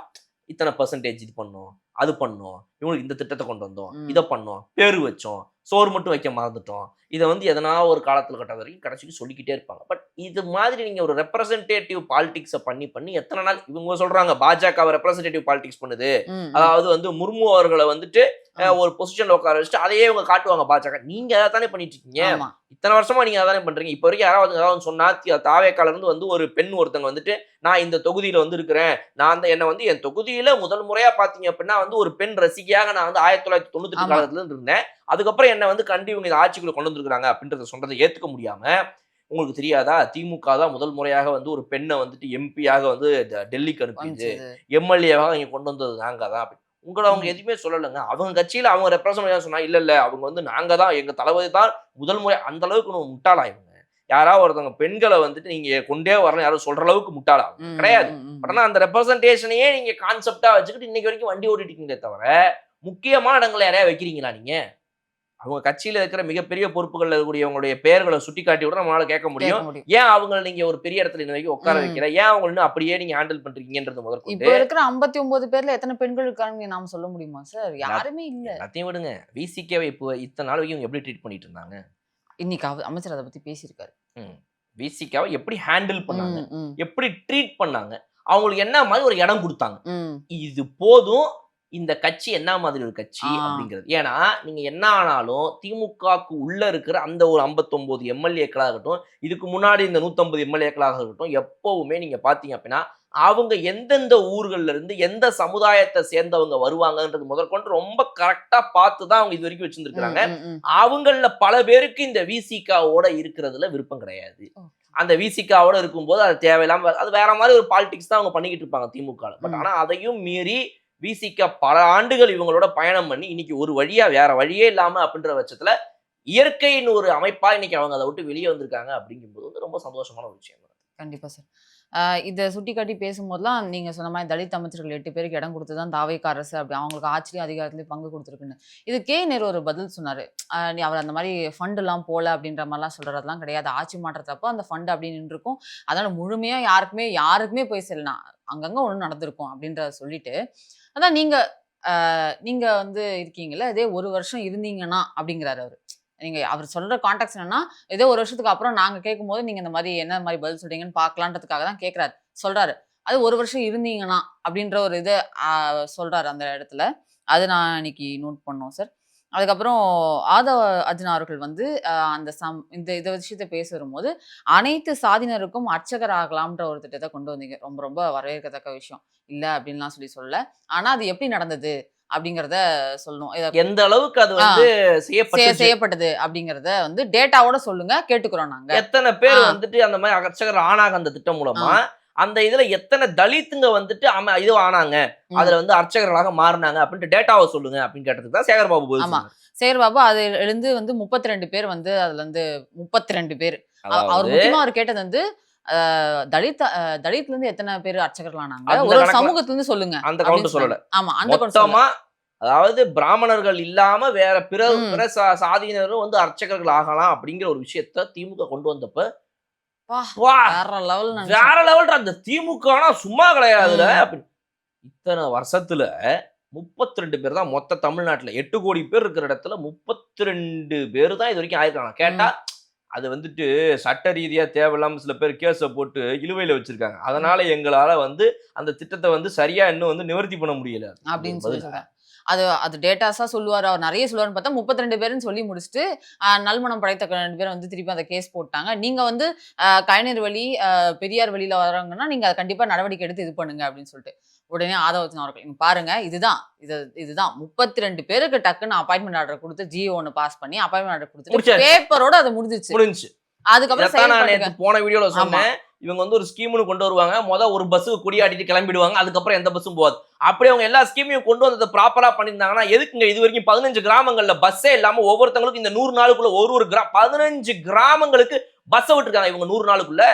Speaker 1: இத்தனை பர்சன்டேஜ் இது பண்ணோம், அது பண்ணோம், இவங்களுக்கு இந்த திட்டத்தை கொண்டு வந்தோம், இதை பண்ணோம், பேரு வச்சோம், சோறு மட்டும் வைக்க மறந்துட்டோம், இதை வந்து எதனா ஒரு காலத்துல கட்ட வரைக்கும் கடைசிக்கு சொல்லிக்கிட்டே இருப்பாங்க. பட் இது மாதிரி நீங்க ஒரு ரெப்ரசன்டேட்டிவ் பாலிடிக்ஸை பண்ணி எத்தனை நாள் இவங்க சொல்றாங்க பாஜக ரெப்ரசன்டேட்டிவ் பாலிடிக்ஸ் பண்ணுது, அதாவது வந்து முர்மு அவர்களை வந்துட்டு ஒரு பொசிஷன்ல உட்கார வச்சுட்டு அதையே இவங்க காட்டுவாங்க பாஜக. நீங்க அதை தானே பண்ணிட்டு இருக்கீங்க, இத்தனை வருஷமா நீங்க அதானே பண்றீங்க. இப்ப வரைக்கும் யாராவது சொன்னா தாவேக்கால இருந்து வந்து ஒரு பெண் ஒருத்தங்க வந்துட்டு நான் இந்த தொகுதியில வந்து இருக்கிறேன், நான் என்ன வந்து என் தொகுதியில முதல் முறையா பாத்தீங்க அப்படின்னா வந்து ஒரு பெண் ரசிகையாக நான் வந்து 1998 காலத்துல இருந்து இருந்தேன், அதுக்கப்புறம் என்ன வந்து கண்டி இவங்க இந்த ஆட்சிக்குள்ள கொண்டு வந்திருக்காங்க அப்படின்றத சொல்றதை ஏத்துக்க முடியாம, உங்களுக்கு தெரியாதா திமுக தான் முதல் முறையாக வந்து ஒரு பெண்ணை வந்துட்டு எம்பியாக வந்து டெல்லிக்கு அனுப்பிச்சு எம்எல்ஏவாக இங்க கொண்டு வந்தது நாங்க தான். உங்களை அவங்க எதுவுமே சொல்லலைங்க. அவங்க கட்சியில அவங்க ரெப்ரசன்ட் சொன்னா இல்ல அவங்க வந்து நாங்க தான், எங்க தளபதி தான் முதல் முறை. அந்த அளவுக்கு நம்ம முட்டாளா இவங்க? யாராவது ஒருத்தவங்க பெண்களை வந்துட்டு நீங்க கொண்டே வரணும் யாரும் சொல்ற அளவுக்கு முட்டாளா கிடையாது. ஆனா அந்த ரெப்ரசன்டேஷனையே நீங்க கான்செப்டா வச்சுக்கிட்டு இன்னைக்கு வரைக்கும் வண்டி ஓட்டிட்டீங்களே தவிர முக்கியமான இடங்களை யாரையா வைக்கிறீங்களா நீங்க? அவங்க கட்சியில இருக்கிற மிகப்பெரிய பொறுப்புகள் இருக்கக்கூடியவங்களுடைய பெயர்களை சுட்டி காட்டி விட நம்மளால கேட்க முடியும். ஏன் அவங்க நீங்க ஒரு பெரிய இடத்துல இன்னைக்கு உட்கார வைக்கிற, ஏன் அவங்க இன்னும் அப்படியே நீங்க ஹேண்டில் பண்றீங்கன்றது முதல்ல.
Speaker 3: இப்ப இருக்கிற 59 பேர்ல எத்தனை பெண்கள் இருக்காங்க நாம சொல்ல முடியுமா சார்? யாருமே இல்ல.
Speaker 1: எல்லாத்தையும் விடுங்க. விசிகேவை இப்போ இத்தனை நாள் வரைக்கும் எப்படி ட்ரீட் பண்ணிட்டு இருந்தாங்க?
Speaker 3: இன்னைக்கு அமைச்சர் அதை பத்தி பேசியிருக்காரு.
Speaker 1: விசிகேவை எப்படி ஹேண்டில் பண்ணாங்க, எப்படி ட்ரீட் பண்ணாங்க, அவங்களுக்கு என்ன மாதிரி ஒரு இடம் கொடுத்தாங்க, இது போதும் இந்த கட்சி என்ன மாதிரி ஒரு கட்சி அப்படிங்கிறது. ஏன்னா நீங்க என்ன ஆனாலும் திமுகவுக்கு உள்ள இருக்கிற அந்த ஒரு 59 எம்எல்ஏக்களாக இருக்கட்டும், இதுக்கு முன்னாடி இந்த 150 எம்எல்ஏக்களாக இருக்கட்டும், எப்பவுமே நீங்க பாத்தீங்க அப்படின்னா அவங்க எந்தெந்த ஊர்கள்ல இருந்து எந்த சமுதாயத்தை சேர்ந்தவங்க வருவாங்கன்றது முதற்கொண்டு ரொம்ப கரெக்டா பார்த்துதான் அவங்க இது வரைக்கும் வச்சிருக்காங்க. அவங்கள பல பேருக்கு இந்த விசிகாவோட இருக்கிறதுல விருப்பம் கிடையாது. அந்த விசிகாவோட இருக்கும்போது அது தேவையில்லாம அது வேற மாதிரி ஒரு பாலிடிக்ஸ் தான் அவங்க பண்ணிக்கிட்டு இருப்பாங்க திமுக. பட் ஆனா அதையும் மீறி விசிக பல ஆண்டுகள் இவங்களோட பயணம் பண்ணி இன்னைக்கு ஒரு வழியா வேற வழியே இல்லாம அப்படின்ற பட்சத்துல இயற்கையின் ஒரு அமைப்பா இன்னைக்கு அவங்க அதை விட்டு வெளியே வந்திருக்காங்க அப்படிங்கும்போது வந்து ரொம்ப சந்தோஷமான ஒரு விஷயம்.
Speaker 3: கண்டிப்பா சார். இதை சுட்டி காட்டி பேசும்போதுலாம் நீங்க சொன்ன மாதிரி தலித் அமைச்சர்கள் 8 பேருக்கு இடம் கொடுத்துதான் தாவேக அரசு அப்படி அவங்களுக்கு ஆட்சியும் அதிகாரத்திலையும் பங்கு கொடுத்துருக்குன்னு. இது கே நேரு ஒரு பதில் சொன்னாரு. அவர் அந்த மாதிரி ஃபண்ட் எல்லாம் போல அப்படின்ற மாதிரிலாம் சொல்றதெல்லாம் கிடையாது. ஆட்சி மாற்றத்தப்போ அந்த ஃபண்ட் அப்படின்னு இருக்கும், அதனால முழுமையா யாருக்குமே போய் செல்லலாம், அங்கங்க ஒண்ணு நடந்திருக்கும் அப்படின்றத சொல்லிட்டு, அதான் நீங்க வந்து இருக்கீங்கல்ல, இதே 1 வருஷம் இருந்தீங்கன்னா அப்படிங்கிறாரு அவரு. நீங்க அவர் சொல்ற கான்டெக்ட் என்னன்னா, ஏதோ 1 வருஷத்துக்கு அப்புறம் நாங்க கேட்கும்போது நீங்க இந்த மாதிரி என்ன மாதிரி பதில் சொல்றீங்கன்னு பார்க்கலான்றதுக்காக தான் சொல்றாரு. அது 1 வருஷம் இருந்தீங்கன்னா அப்படின்ற ஒரு இதை சொல்றாரு அந்த இடத்துல. அது நான் இன்னைக்கு நோட் பண்ணோம் சார். அதுக்கப்புறம் ஆதவ அர்ஜுனா அவர்கள் வந்து இந்த விஷயத்த பேச வரும்போது அனைத்து சாதியினருக்கும் அர்ச்சகர் ஆகலாம்ன்ற ஒரு திட்டத்தை கொண்டு வந்தீங்க. ரொம்ப ரொம்ப வரவேற்கத்தக்க விஷயம் இல்ல அப்படின்லாம் சொல்லல. ஆனா அது எப்படி நடந்தது அப்படிங்கறத சொல்லணும்.
Speaker 1: எந்த அளவுக்கு அது வந்து
Speaker 3: செய்யப்பட்டது அப்படிங்கறத வந்து டேட்டாவோட சொல்லுங்க, கேட்டுக்கிறோம் நாங்க.
Speaker 1: எத்தனை பேர் வந்துட்டு அந்த மாதிரி அர்ச்சகர் ஆனாங்க அந்த திட்டம் மூலமா, அந்த இதுல எத்தனை தலித்துங்க வந்துட்டு இது ஆனாங்க, அதுல வந்து அர்ச்சகர்களாக மாறினாங்க அப்படின்ட்டு டேட்டாவை சொல்லுங்க அப்படின்னு கேட்டதுக்கு தான் சேகர்பாபு.
Speaker 3: ஆமா, சேகர்பாபு அதுல இருந்து வந்து 32 பேர் வந்து அதுல இருந்து 32 பேர் அவர் முக்கியமா அவர் கேட்டது வந்து தலித்ல இருந்து எத்தனை பேர் அர்ச்சகர்கள் ஆனாங்க, ஒரு சமூகத்துல இருந்து சொல்லுங்க
Speaker 1: அந்த கவுண்ட் சொல்லல.
Speaker 3: ஆமா, அந்த கவுண்ட்.
Speaker 1: அதாவது பிராமணர்கள் இல்லாம வேற பிற சாதியினரும் வந்து அர்ச்சகர்கள் ஆகலாம் அப்படிங்கிற ஒரு விஷயத்த திமுக கொண்டு வந்தப்ப வேற லெவல். அந்த திமுக சும்மா கிடையாதுல. இத்தனை வருஷத்துல 32 பேர் தான் மொத்த தமிழ்நாட்டுல 8 கோடி பேர் இருக்கிற இடத்துல 32 பேர் தான் இது வரைக்கும் ஆயிருக்காங்க. கேட்டா அது வந்துட்டு சட்ட ரீதியா தேவையில்லாம சில பேர் கேஸை போட்டு இழுவையில வச்சிருக்காங்க. அதனால எங்களால வந்து அந்த திட்டத்தை வந்து சரியா இன்னும் வந்து நிவர்த்தி பண்ண முடியல
Speaker 3: அப்படின்னு சொல்லி சொல்றேன். அது டேட்டாஸா சொல்லுவாரு. அவர் நிறைய சொல்லுவாருன்னு பார்த்தா 32 பேருன்னு சொல்லி முடிச்சுட்டு நல்மணம் படைத்த 2 பேரை வந்து திருப்பி அந்த கேஸ் போட்டாங்க. நீங்க வந்து கலைஞர் வழி பெரியார் வழியில வர்றாங்கன்னா நீங்க அதை கண்டிப்பா நடவடிக்கை எடுத்து இது பண்ணுங்க அப்படின்னு சொல்லிட்டு உடனே ஆதவர்ஜுன் அவர்கள் இங்க பாருங்க இதுதான் 32 பேருக்கு டக்குன்னு அப்பாயின்மெண்ட் ஆர்டர் கொடுத்து ஜியோ ஒன்று பாஸ் பண்ணி அப்பாயின்மெண்ட் ஆர்டர் கொடுத்து பேப்பரோட அது முடிஞ்சிச்சு. அதுக்கப்புறம்
Speaker 1: நான் நேத்து போன வீடியோல சொன்னேன், இவங்க வந்து ஒரு ஸ்கீம்னு கொண்டு வருவாங்க. ஒரு பஸ்ஸுக்கு கொடியாட்டிட்டு கிளம்பிடுவாங்க. அதுக்கப்புறம் எந்த பஸ்ஸும் போகாது. அப்படியே அவங்க எல்லா ஸ்கீமையும் கொண்டு வந்ததை ப்ராப்பரா பண்ணியிருந்தாங்கன்னா எதுக்குங்க இது வரைக்கும் 15 கிராமங்கள்ல பஸ்ஸே இல்லாம ஒவ்வொருத்தங்களுக்கும் இந்த 100 நாளுக்குள்ள ஒரு 15 கிராமங்களுக்கு பஸ்ஸை விட்டுருக்காங்க இவங்க 100 நாளுக்குள்ள.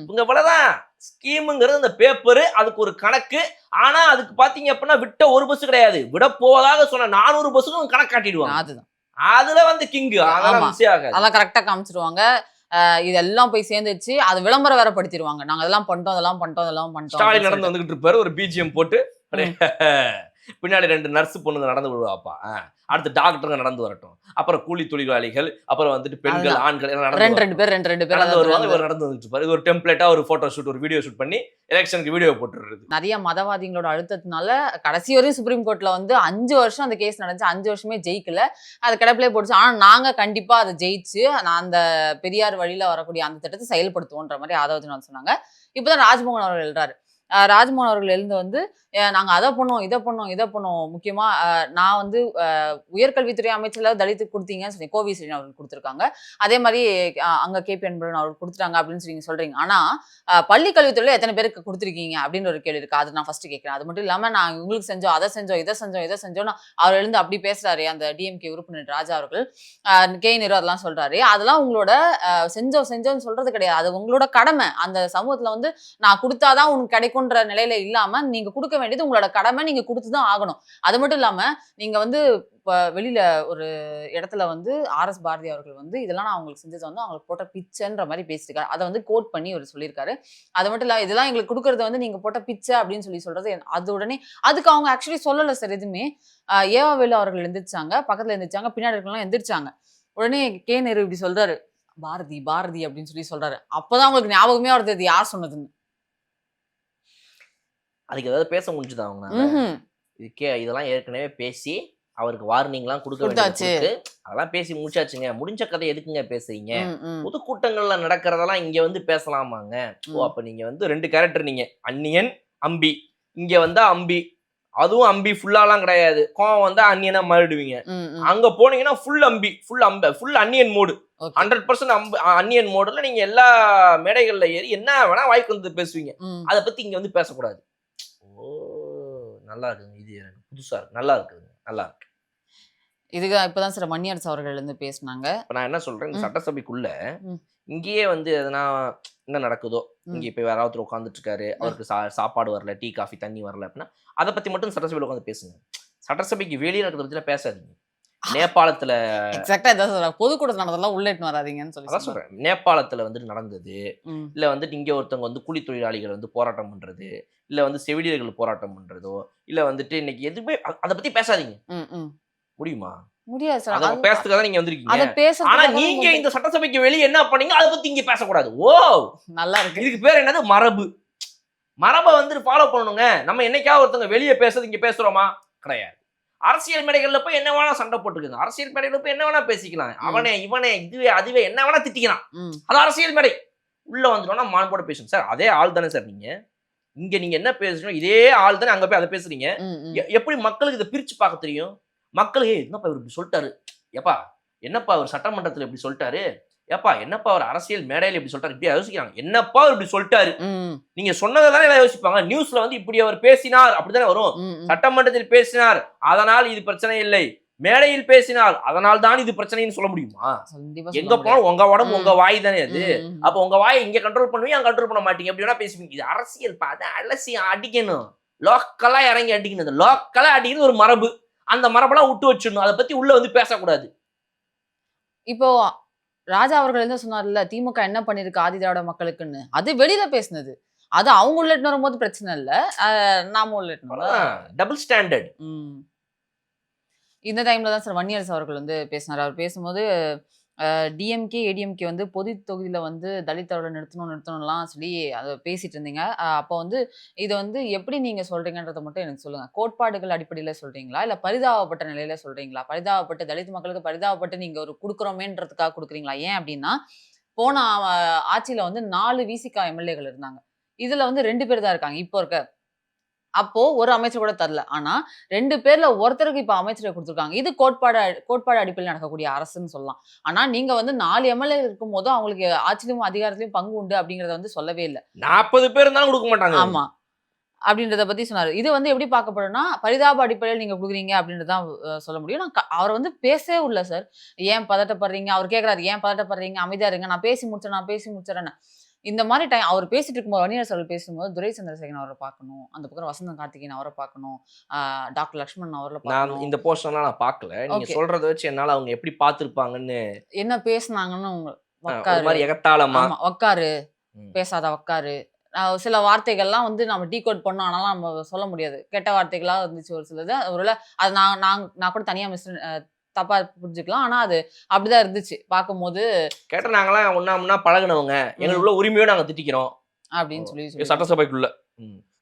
Speaker 1: இவங்க இவ்வளவுதான் ஸ்கீமுங்கிறது அந்த பேப்பரு, அதுக்கு ஒரு கணக்கு. ஆனா அதுக்கு பாத்தீங்க அப்படின்னா விட்ட ஒரு பஸ் கிடையாது, விட போவதாக சொன்ன 400 பஸ்ஸுக்கும் கணக்கு காட்டிடுவாங்க. அதுல வந்து கிங்கு
Speaker 3: அதெல்லாம் கரெக்டா காமிச்சிருவாங்க. இதெல்லாம் போய் சேர்ந்துச்சு. அது விளம்பரம் வேற படுத்திடுவாங்க. நாங்க அதெல்லாம் பண்ணிட்டோம்.
Speaker 1: ஸ்டாலின் நடந்து வந்துகிட்டு இருப்பாரு, ஒரு பிஜிஎம் போட்டு பின்னாடி 2 நர்ஸ் பொண்ணுங்க நடந்து விடுவாப்பா. அடுத்து டாக்டருங்க நடந்து வரட்டும், அப்புறம் கூலி தொழிலாளிகள், அப்புறம் வந்துட்டு பெண்கள் ஆண்கள்
Speaker 3: ரெண்டு பேர்
Speaker 1: நடந்து வருவாங்க. இவர் நடந்து வந்துட்டு இருப்பாரு. இது ஒரு டெம்ப்ளேட்டா ஒரு போட்டோ ஷூட், ஒரு வீடியோ ஷூட் பண்ணி எலெக்ஷனுக்கு வீடியோ போட்டுறது.
Speaker 3: நிறைய மதவாதிகளோட அழுத்தத்தினால கடைசி வரையும் சுப்ரீம் கோர்ட்ல வந்து 5 வருஷம் அந்த கேஸ் நடந்துச்சு. 5 வருஷமே ஜெயிக்கல, அது கிடப்பிலே போட்டுச்சு. ஆனா நாங்க கண்டிப்பா அதை ஜெயிச்சு அந்த பெரியார் வழியில வரக்கூடிய அந்த திட்டத்தை செயல்படுத்துவோன்ற மாதிரி ஆதவர்ஜுன் சொன்னாங்க. இப்பதான் ராஜ்மோகன் அவர்கள் எழுறாரு. ராஜ்மோகன் அவர்கள் எழுந்து வந்து நாங்க அதை பண்ணோம் இதை பண்ணோம். முக்கியமா நான் வந்து உயர்கல்வித்துறை அமைச்சர்ல தலித்துக்கு கொடுத்தீங்கன்னு சொல்லி கோவி ஸ்ரீனிவாசன் அவர்கள் கொடுத்துருக்காங்க. அதே மாதிரி அங்க கேபி அன்பழகன் அவர்கள் கொடுத்துட்டாங்க அப்படின்னு சொல்லி சொல்றீங்க. ஆனா பள்ளி கல்வித்துறையில எத்தனை பேருக்கு கொடுத்துருக்கீங்க அப்படின்னு ஒரு கேள்வி இருக்கு. அது நான் ஃபர்ஸ்ட் கேட்கிறேன். அது மட்டும் இல்லாம நான் உங்களுக்கு செஞ்சோம், அதை செஞ்சோம், இதை செஞ்சோம் அவர் எழுந்து அப்படி பேசுறாரு. அந்த டிஎம்கே உறுப்பினர் ராஜா அவர்கள் கே நேரு அதெல்லாம் சொல்றாரு. அதெல்லாம் உங்களோட செஞ்சோம்னு சொல்றது கிடையாது. அது உங்களோட கடமை. அந்த சமூகத்துல வந்து நான் கொடுத்தாதான் உனக்கு கிடைக்கும்ன்ற நிலையில இல்லாம நீங்க கொடுக்க வேண்டியது உங்களோட கடமை, நீங்க கொடுத்துதான் ஆகணும். அது மட்டும் இல்லாம நீங்க வந்து இப்ப வெளியில ஒரு இடத்துல வந்து RS பாரதி அவர்கள் வந்து இதெல்லாம் நான் அவங்களுக்கு செஞ்சது வந்து அவங்களுக்கு போட்ட பிச்சைன்ற மாதிரி பேசியிருக்காரு. அதை வந்து கோட் பண்ணி அவர் சொல்லியிருக்காரு. அது மட்டும் இல்ல இதெல்லாம் எங்களுக்கு கொடுக்கறது வந்து நீங்க போட்ட பிச்சை அப்படின்னு சொல்றது அது உடனே அதுக்கு அவங்க ஆக்சுவலி சொல்லல சார் எதுவுமே. ஏவாவேலு அவர்கள் எந்திரிச்சாங்க, பக்கத்துல எந்திரிச்சாங்க, பின்னாடி இருக்கலாம் எந்திரிச்சாங்க. உடனே கே நேரு இப்படி சொல்றாரு, பாரதி அப்படின்னு சொல்றாரு. அப்பதான் அவங்களுக்கு ஞாபகமே வருது யார் சொன்னதுன்னு.
Speaker 1: அதுக்கு ஏதாவது பேச முடிஞ்சுதா அவங்க? இதெல்லாம் ஏற்கனவே பேசி அவருக்கு வார்னிங்லாம் கொடுக்க வேண்டியது, அதெல்லாம் பேசி முடிச்சாச்சுங்க. முடிஞ்ச கதை எதுக்குங்க பேசுறீங்க? பொதுக்கூட்டங்கள்ல நடக்கிறதெல்லாம் இங்க வந்து பேசலாமாங்க? அப்ப நீங்க வந்து 2 கேரக்டர், நீங்க அந்நியன் அம்பி, இங்க வந்தா அம்பி, அதுவும் அம்பி ஃபுல்லாலாம் கிடையாது. கோவம் வந்தா அந்நியனா மாறிடுவீங்க. அங்க போனீங்கன்னா ஃபுல் அந்நியன் மோடு, 100% அந்நியன் மோடுல நீங்க எல்லா மேடைகள்ல ஏறி என்ன வேணா வாய்க்கு வந்து பேசுவீங்க. அதை பத்தி இங்க வந்து பேசக்கூடாது. நல்லா இருக்குங்க, இது எனக்கு புதுசா இருக்கு, நல்லா இருக்குங்க, நல்லா இருக்கு.
Speaker 3: இதுக்கு இப்பதான் சார் மணியரசு அவர்கள் வந்து பேசினாங்க.
Speaker 1: இப்ப நான் என்ன சொல்றேன், இந்த சட்டசபைக்குள்ள இங்கேயே வந்து எதனா என்ன நடக்குதோ, இங்க இப்ப வேற ஒருத்தர் உட்காந்துட்டு இருக்காரு, அவருக்கு சாப்பாடு வரல, டீ காஃபி தண்ணி வரல அப்படின்னா அதை பத்தி மட்டும் சட்டசபையில உட்காந்து பேசுங்க. சட்டசபைக்கு வெளியே நடக்கிறத பத்தி பேசாதீங்க. நேபாளத்துல
Speaker 3: பொதுக்கூட்டத்தில் நடந்ததெல்லாம் உள்ள இட்டு வராதீங்கன்னு சொல்லி
Speaker 1: சொல்றேன். நேபாளத்துல வந்து நடந்தது, இல்ல வந்துட்டு இங்க ஒருத்தவங்க வந்து கூலி தொழிலாளிகள் வந்து போராட்டம் பண்றது, இல்ல வந்து செவிலியர்கள் போராட்டம் பண்றதோ, இல்ல வந்துட்டு இன்னைக்கு எதுவுமே அதை பத்தி பேசாதீங்க. முடியுமா?
Speaker 3: முடியாது சார்.
Speaker 1: அதை பேசுறதுக்காக தான் நீங்க வந்திருக்கீங்க. ஆனா நீங்க இந்த சட்டசபைக்கு வெளியே என்ன பண்ணீங்க அதை பத்தி இங்க பேசக்கூடாது.
Speaker 3: நல்லா இருக்கு.
Speaker 1: இதுக்கு பேர் என்னது? மரபை வந்து ஃபாலோ பண்ணணுங்க. நம்ம என்னைக்காவது ஒருத்தவங்க வெளியே பேசுறது இங்க பேசுறோமா? கிடையாது. அரசியல் மேடைகள்ல போய் என்ன வேணா சண்டை போட்டுக்குங்க, அரசியல் மேடைகள்ல போய் என்ன வேணா பேசிக்கலாம், அவனே இவனே இதுவே அதுவே என்ன வேணா திட்டிக்கலாம். அது அரசியல் மேடை. உள்ள வந்துட்டோம்னா மாண்போட பேசணும் சார். அதே ஆள் தானே சார் நீங்க. இங்க நீங்க என்ன பேசுறோம் இதே ஆள் தானே அங்க போய் அதை பேசுறீங்க. எப்படி மக்களுக்கு இதை பிரிச்சு பார்க்க தெரியும்? மக்களுக்கு என்னப்பா இவர் இப்படி சொல்லிட்டாரு, எப்பா என்னப்பா அவர் சட்டமன்றத்துல இப்படி சொல்லிட்டாரு, ஏப்பா என்னப்பா அவர் அரசியல் மேடையில இப்படி சொல்லிட்டாரு, இப்படி யோசிக்கிறாங்க. என்னப்பா அவர் இப்படி சொல்லிட்டாரு, நீங்க சொன்னதை தானே எல்லாம் யோசிப்பாங்க. நியூஸ்ல வந்து இப்படி அவர் பேசினார் அப்படித்தானே வரும். சட்டமன்றத்தில் பேசினார் அதனால் இது பிரச்சனை இல்லை, மேடையில் பேசினார் அதனால் தான் இது பிரச்சனைன்னு சொல்ல முடியுமா? எங்க போனாலும் உங்க உடம்பு உங்க வாய் தானே அது. அப்ப உங்க வாயை இங்க கண்ட்ரோல் பண்ணுவீங்க, அங்க கண்ட்ரோல் பண்ண மாட்டீங்க. அப்படி வேணா பேசுவீங்க. இது அரசியல் பார்த்து அலசி அடிக்கணும், லோக்கலா இறங்கி அடிக்கணும். லோக்கலா அடிக்கிறது ஒரு மரபு, அந்த மரபெல்லாம் விட்டு வச்சிடணும். அதை பத்தி உள்ள வந்து பேசக்கூடாது.
Speaker 3: இப்போ ராஜா அவர்கள் என்ன சொன்னார்ல, திமுக என்ன பண்ணிருக்கு ஆதி திராவிட மக்களுக்குன்னு, அது வெளியில பேசினது. அது அவங்க உள்ளிட்டு வரும்போது பிரச்சனை இல்ல, நாம உள்ளிட்டு
Speaker 1: டபுள் ஸ்டாண்டர்ட்.
Speaker 3: இந்த டைம்ல தான் சார் வன்னியரசு அவர்கள் வந்து பேசினார். அவர் பேசும்போது டிஎம்கே ஏடிஎம்கே வந்து பொது தொகுதியில வந்து தலித்தோட நிறுத்தணும்லாம் சொல்லி அதை பேசிட்டு இருந்தீங்க. அப்போ வந்து இதை வந்து எப்படி நீங்க சொல்றீங்கன்றத மட்டும் எனக்கு சொல்லுங்க. கோட்பாடுகள் அடிப்படையில சொல்றீங்களா, இல்ல பரிதாபப்பட்ட நிலையில சொல்றீங்களா? பரிதாபப்பட்டு தலித் மக்களுக்கு பரிதாபப்பட்டு நீங்க ஒரு கொடுக்குறோமேன்றதுக்காக கொடுக்குறீங்களா? ஏன் அப்படின்னா போன ஆட்சியில வந்து 4 விசிகா எம்எல்ஏக்கள் இருந்தாங்க. இதுல வந்து 2 பேர் தான் இருக்காங்க இப்போ இருக்க. அப்போ ஒரு அமைச்சர் கூட தரல. ஆனா 2 பேர்ல ஒருத்தருக்கு இப்ப அமைச்சரை குடுத்துருக்காங்க. இது கோட்பாடு அடிப்படையில் நடக்கக்கூடிய அரசுன்னு சொல்லலாம். ஆனா நீங்க வந்து 4 எம்எல்ஏ இருக்கும்போது அவங்களுக்கு ஆட்சியிலும் அதிகாரத்திலும் பங்கு உண்டு அப்படிங்கிறத வந்து சொல்லவே இல்ல.
Speaker 1: 40 பேர் இருந்தாலும் கொடுக்க மாட்டாங்க.
Speaker 3: ஆமா. அப்படின்றத பத்தி சொன்னாரு. இது வந்து எப்படி பார்க்கப்படும்னா, பரிதாப அடிப்படையில் நீங்க குடுக்குறீங்க அப்படின்றது தான் சொல்ல முடியும். அவர வந்து பேசவே விடல சார். ஏன் பதட்டப்படுறீங்க? அவர் கேட்கிறாரு, "ஏன் பதட்டப்படுறீங்க? அமைதியா இருங்க. நான் பேசி முடிச்சுறேன்னு." இந்த மாரி அவர் பேசிட்டு இருக்கும்போது, வன்னியரசு அவர்கள் பேசும்போது, துரை சந்திரசேகரன் அவர பார்க்கணும். அந்த பக்கம் வசந்தம் கார்த்திகேயன் அவர பார்க்கணும். டாக்டர் லட்சுமணன் அவர்கள
Speaker 1: நான்
Speaker 3: பார்க்கணும்.
Speaker 1: இந்த போர்ஷன்லாம் நான் பார்க்கல. நீங்க
Speaker 3: ஓகே.
Speaker 1: சொல்றத வச்சு என்னால அவங்க எப்படி பார்த்திருப்பாங்கன்னு
Speaker 3: என்ன பேசுனாங்கன்னு
Speaker 1: ஒரு
Speaker 3: உட்காரு.
Speaker 1: மாதிரி எகத்தாளமா.
Speaker 3: ஆமா. உட்காரு.
Speaker 1: ம்.
Speaker 3: பேசாத உட்காரு. சில வார்த்தைகள்லாம் வந்து நம்ம டீகோட் பண்ணோம். ஆனாலும் நம்ம சொல்ல முடியாது. கெட்ட வார்த்தைகளா இருந்துச்சு ஒரு சிலது. ஒருவேள அது நான் கூட தனியா தப்பா புரிஞ்சுக்கலாம். ஆனா அது அப்படிதான் இருந்துச்சு. பார்க்கும்போது
Speaker 1: கேட்ட நாங்கலாம் ஒண்ணா பழகுனவங்க. எங்களுக்குள்ள உரிமையோட நாங்க திட்டிக்கிறோம்.
Speaker 3: அப்படின்னு சொல்லி
Speaker 1: சட்டசபைக்குள்ள.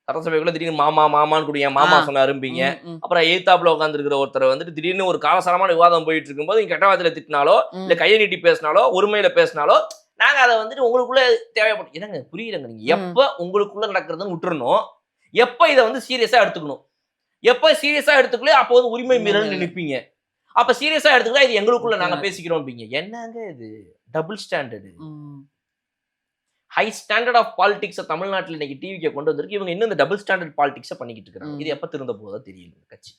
Speaker 1: சட்டசபைக்குள்ள திடீர்னு மாமான்னு கூட என் மாமா சொன்னாரும்பீங்க. அப்புறம் எய்தாப்புல உட்காந்துருக்கிற ஒருத்தர் வந்துட்டு திடீர்னு ஒரு காலசாரமான விவாதம் போயிட்டு இருக்கும்போது நீங்க கெட்ட வார்த்தையில திட்டினாலோ இல்ல கையை நீட்டி பேசினாலோ ஒருமையில பேசினாலோ நாங்க அதை வந்துட்டு உங்களுக்குள்ள தேவைப்படும். என்னங்க புரியுறங்க, நீங்க எப்ப உங்களுக்குள்ள நடக்கிறதுன்னு விட்டுறணும், எப்ப இதை வந்து சீரியஸா எடுத்துக்கணும், எப்ப சீரியஸா எடுத்துக்கல அப்போ வந்து உரிமை மீறல் நினைப்பீங்க. அப்ப சீரியஸா எடுத்துக்கலாம் இது எங்களுக்குள்ள நாங்க பேசிக்கிறோம். என்னங்க இது double standard, high standard of politics தமிழ்நாட்டில் இன்னைக்கு டிவிக்கு கொண்டு வந்திருக்கு. இவங்க இன்னும் இந்த டபுள் ஸ்டாண்டர்ட் பாலிடிக்ஸை பண்ணிக்கிட்டு இருக்காங்க. இது எப்ப திருந்த போதா தெரியல கட்சி.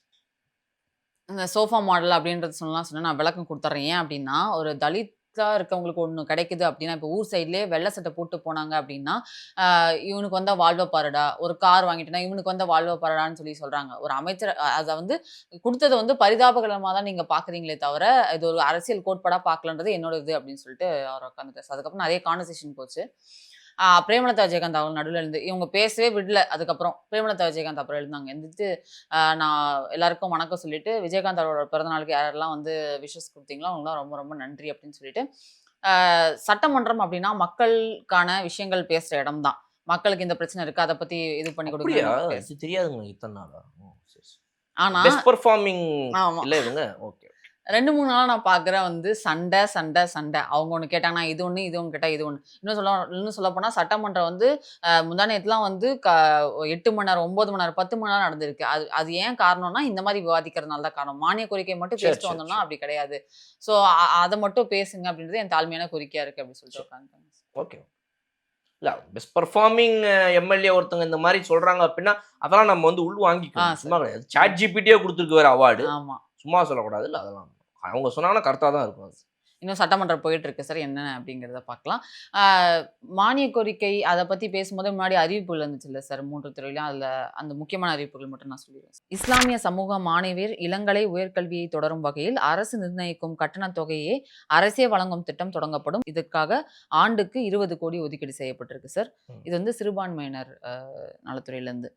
Speaker 3: இந்த சோஃபா மாடல் அப்படின்றது சொன்னா நான் விளக்கம் கொடுத்துட்றேன். ஏன் அப்படின்னா ஒரு தலித்தா இருக்கவங்களுக்கு ஒண்ணு கிடைக்குது அப்படின்னா, இப்போ ஊர் சைட்லயே வெள்ளை சட்டை போட்டு போனாங்க அப்படின்னா, இவனுக்கு வந்தா வாழ்வ பாருடா, ஒரு கார் வாங்கிட்டேன்னா இவனுக்கு வந்தா வாழ்வ பாருடான்னு சொல்லி சொல்றாங்க. ஒரு அமைச்சர் அதை வந்து கொடுத்தது வந்து பரிதாபகரமா தான் நீங்க பாக்குறீங்களே தவிர, இது ஒரு அரசியல் கோட்பாடா பார்க்கலன்றது என்னோட இது அப்படின்னு சொல்லிட்டு அவர் உட்காந்துட்டார். அதுக்கப்புறம் நிறைய கான்வர்சேஷன் போச்சு. பிரேமலதா விஜயகாந்த் அவங்க நடுவில் இருந்து இவங்க பேசவே விடல. அதுக்கப்புறம் பிரேமலதா விஜயகாந்த் அப்புறம் எழுந்தாங்க. எழுந்துட்டு நான் எல்லாருக்கும் வணக்கம் சொல்லிட்டு, விஜயகாந்த் அவரோட பிறந்தநாளுக்கு யாரெல்லாம் வந்து விஷஸ் கொடுத்தீங்களோ அவங்களாம் ரொம்ப ரொம்ப நன்றி அப்படின்னு சொல்லிட்டு, சட்டமன்றம் அப்படின்னா மக்களுக்கான விஷயங்கள் பேசுற இடம் தான். மக்களுக்கு இந்த பிரச்சனை இருக்கு, அதை பத்தி இது பண்ணி கொடுங்க.
Speaker 1: தெரியாதுங்க இத்தனை நாளா.
Speaker 3: ஆனா
Speaker 1: பெஸ்ட் பெர்ஃபார்மிங் இல்ல இவங்க. ஓகே
Speaker 3: 2-3 நாளா நான் பார்க்குறேன் வந்து சண்டை. அவங்க ஒண்ணு கேட்டாங்கன்னா இது ஒண்ணு, இது ஒண்ணு கேட்டா இது ஒண்ணு. இன்னும் சொல்ல போனா சட்டமன்றம் வந்து முந்தா நேத்துலாம் வந்து 8 மணி நேரம், 9 மணி நேரம், 10 மணி நேரம் நடந்திருக்கு. அது ஏன் காரணம்னா இந்த மாதிரி விவாதிக்கிறதுனால தான் காரணம். மானிய கோரிக்கை மட்டும் பேசிட்டு வந்தோம்னா அப்படி கிடையாது. ஸோ அதை மட்டும் பேசுங்க அப்படின்றது என் தாழ்மையான கோரிக்கையா இருக்கு அப்படின்னு சொல்லிட்டு உட்காந்துட்டாங்க.
Speaker 1: ஓகே. இல்ல பெஸ்ட் பெர்ஃபார்மிங் எம்எல்ஏ ஒருத்தங்க இந்த மாதிரி சொல்றாங்க அப்படின்னா அதெல்லாம் நம்ம வந்து உள் வாங்கிக்கணும். சும்மா கிடையாது. சாட் ஜிபிடியே கொடுத்துருக்கு வேற அவார்டு.
Speaker 3: ஆமா,
Speaker 1: சும்மா சொல்லக்கூடாது. இல்லை அதெல்லாம் அவங்க சொன்னாங்கன்னா கரெக்டாக தான் இருக்கும். அது
Speaker 3: இன்னும் சட்டமன்றம் போயிட்டு இருக்கு சார். என்ன அப்படிங்கிறத பார்க்கலாம். மானிய கோரிக்கை அதை பத்தி பேசும்போது முன்னாடி அறிவிப்புகள் இருந்துச்சு இல்லை சார் 3 துறையிலும். அதில் அந்த முக்கியமான அறிவிப்புகள் மட்டும் நான் சொல்லிடுவேன். இஸ்லாமிய சமூக மாணவியர் இளங்கலை உயர்கல்வியை தொடரும் வகையில் அரசு நிர்ணயிக்கும் கட்டணத் தொகையை அரசே வழங்கும் திட்டம் தொடங்கப்படும். இதுக்காக ஆண்டுக்கு 20 கோடி ஒதுக்கீடு செய்யப்பட்டிருக்கு சார். இது வந்து சிறுபான்மையினர் நலத்துறையிலேருந்து.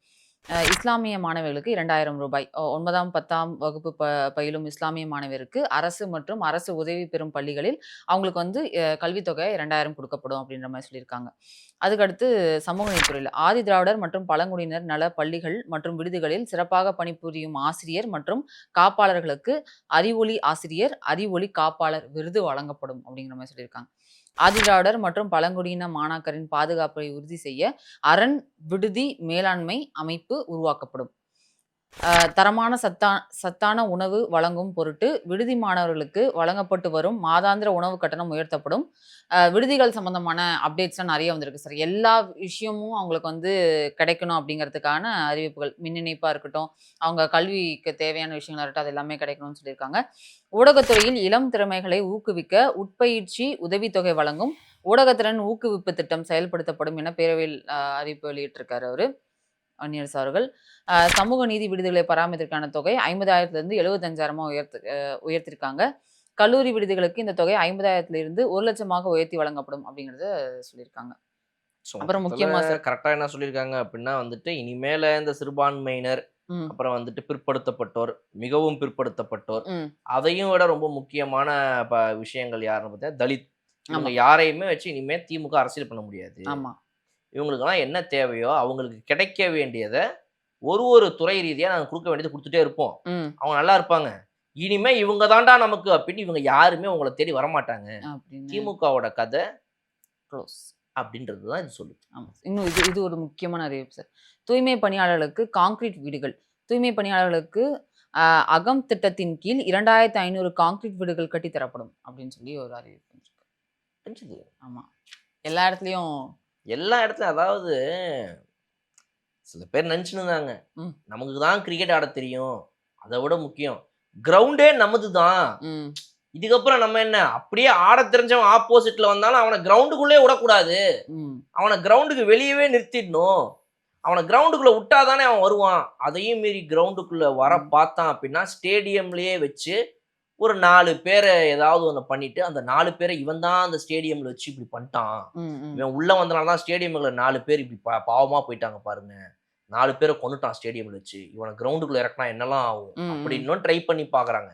Speaker 3: இஸ்லாமிய மாணவர்களுக்கு 2000 ரூபாய். 9ஆம் 10ஆம் வகுப்பு பயிலும் இஸ்லாமிய மாணவருக்கு அரசு மற்றும் அரசு உதவி பெறும் பள்ளிகளில் அவங்களுக்கு வந்து கல்வித்தொகை 2000 கொடுக்கப்படும் அப்படின்ற மாதிரி சொல்லியிருக்காங்க. அதுக்கடுத்து சமூக நீதித்துறையில் ஆதி திராவிடர் மற்றும் பழங்குடியினர் நல பள்ளிகள் மற்றும் விடுதிகளில் சிறப்பாக பணிபுரியும் ஆசிரியர் மற்றும் காப்பாளர்களுக்கு அறிவொளி ஆசிரியர், அறிவொளி காப்பாளர் விருது வழங்கப்படும் அப்படிங்கிற மாதிரி சொல்லியிருக்காங்க. ஆதிதிராவிடர் மற்றும் பழங்குடியின மாணாக்கரின் பாதுகாப்பை உறுதி செய்ய அரண் விடுதி மேலாண்மை அமைப்பு உருவாக்கப்படும். தரமான சத்தான உணவு வழங்கும் பொருட்டு விடுதி மாணவர்களுக்கு வழங்கப்பட்டு வரும் மாதாந்திர உணவு கட்டணம் உயர்த்தப்படும். விடுதிகள் சம்பந்தமான அப்டேட்ஸ்லாம் நிறைய வந்திருக்கு சார். எல்லா விஷயமும் அவங்களுக்கு வந்து கிடைக்கணும் அப்படிங்கிறதுக்கான அறிவிப்புகள், மின் இணைப்பாக இருக்கட்டும், அவங்க கல்விக்கு தேவையான விஷயங்கள் இருக்கட்டும், அது எல்லாமே கிடைக்கணும்னு சொல்லியிருக்காங்க. ஊடகத்துறையில் இளம் திறமைகளை ஊக்குவிக்க உட்பயிற்சி உதவித்தொகை வழங்கும் ஊடகத்திறன் ஊக்குவிப்பு திட்டம் செயல்படுத்தப்படும் என பேரவையில் அறிவிப்பு வெளியிட்டிருக்காரு அவரு வன்னியரசு அவர்கள். சமூக நீதி விடுதிகளை பராமரிப்பதற்கான தொகை 50,000 75,000 உயர்த்திருக்காங்க. கல்லூரி விடுதிகளுக்கு இந்த தொகை 50,000 1 லட்சமாக உயர்த்தி வழங்கப்படும் அப்படிங்கறத சொல்லியிருக்காங்க. அப்புறம் முக்கியமா
Speaker 1: கரெக்டா என்ன சொல்லியிருக்காங்க அப்படின்னா வந்துட்டு இனிமேல இந்த சிறுபான்மையினர்
Speaker 3: ம்.
Speaker 1: அப்புறம் வந்துட்டு பிற்படுத்தப்பட்டோர், மிகவும் பிற்படுத்தப்பட்டோர்,
Speaker 3: ம்.
Speaker 1: அதையும் விட ரொம்ப முக்கியமான விஷயங்கள் யாருன்னு பார்த்தா தலித். இவங்க
Speaker 3: ஆமா.
Speaker 1: யாரையுமே வச்சு இனிமே திமுக அரசியல் பண்ண முடியாது.
Speaker 3: ஆமா.
Speaker 1: இவங்களுக்கெல்லாம் என்ன தேவையோ அவங்களுக்கு கிடைக்க வேண்டியத ஒரு துறை ரீதியா நாங்க குடுக்க வேண்டியது குடுத்துட்டே இருப்போம்.
Speaker 3: ம்.
Speaker 1: அவங்க நல்லா இருப்பாங்க. இனிமே இவங்க தான்டா நமக்கு அப்படின்னு இவங்க யாருமே உங்கள தேடி வரமாட்டாங்க.
Speaker 3: அப்படின்னு
Speaker 1: திமுகவோட கதை
Speaker 3: க்ளோஸ்.
Speaker 1: அப்படின்றது தான் இது சொல்லுது.
Speaker 3: ஆமா. இன்னும் இது ஒரு முக்கியமான அறிவிப்பு சார். தூய்மை பணியாளர்களுக்கு கான்கிரீட் வீடுகள். தூய்மை பணியாளர்களுக்கு அகம் திட்டத்தின் கீழ் 2500 கான்கிரீட் வீடுகள் கட்டி தரப்படும் அப்படின்னு சொல்லி ஒரு அறிவிப்பு வந்திருக்கு.
Speaker 1: புரிஞ்சுது?
Speaker 3: ஆமா. எல்லா இடத்துலயும்
Speaker 1: எல்லா இடத்துலயும் அதாவது சில பேர் நினைச்சுன்னு இருந்தாங்க.
Speaker 3: ம்.
Speaker 1: நமக்கு தான் கிரிக்கெட் ஆட தெரியும். அதை விட முக்கியம் கிரவுண்டே நமது தான்.
Speaker 3: ம்.
Speaker 1: இதுக்கப்புறம் நம்ம என்ன அப்படியே ஆட தெரிஞ்சவன் ஆப்போசிட்ல வந்தாலும் அவனை கிரவுண்டுக்குள்ளே விடக்கூடாது.
Speaker 3: ம்.
Speaker 1: அவனை கிரவுண்டுக்கு வெளியவே நிறுத்திடணும். அவனை கிரவுண்டுக்குள்ள விட்டாதானே அவன் வருவான். அதையும் மீறி கிரவுண்டுக்குள்ள வர பார்த்தான் அப்படின்னா ஸ்டேடியம்லயே வச்சு ஒரு 4 பேரை ஏதாவது ஒன்று பண்ணிட்டு அந்த 4 பேரை இவன் தான் அந்த ஸ்டேடியம்ல வச்சு இப்படி பண்ணிட்டான்.
Speaker 3: ம். ம்.
Speaker 1: இவன் உள்ள வந்தனால தான் ஸ்டேடியம்ல 4 பேர் இப்படி பாவமா போயிட்டாங்க பாருங்க. 4 பேரை கொன்னுட்டான் ஸ்டேடியம்ல வச்சு. இவனை கிரவுண்டுக்குள்ள இறக்குனா என்னெல்லாம் ஆகும்
Speaker 3: ம்.
Speaker 1: அப்படின்னு ட்ரை பண்ணி பார்க்கறாங்க.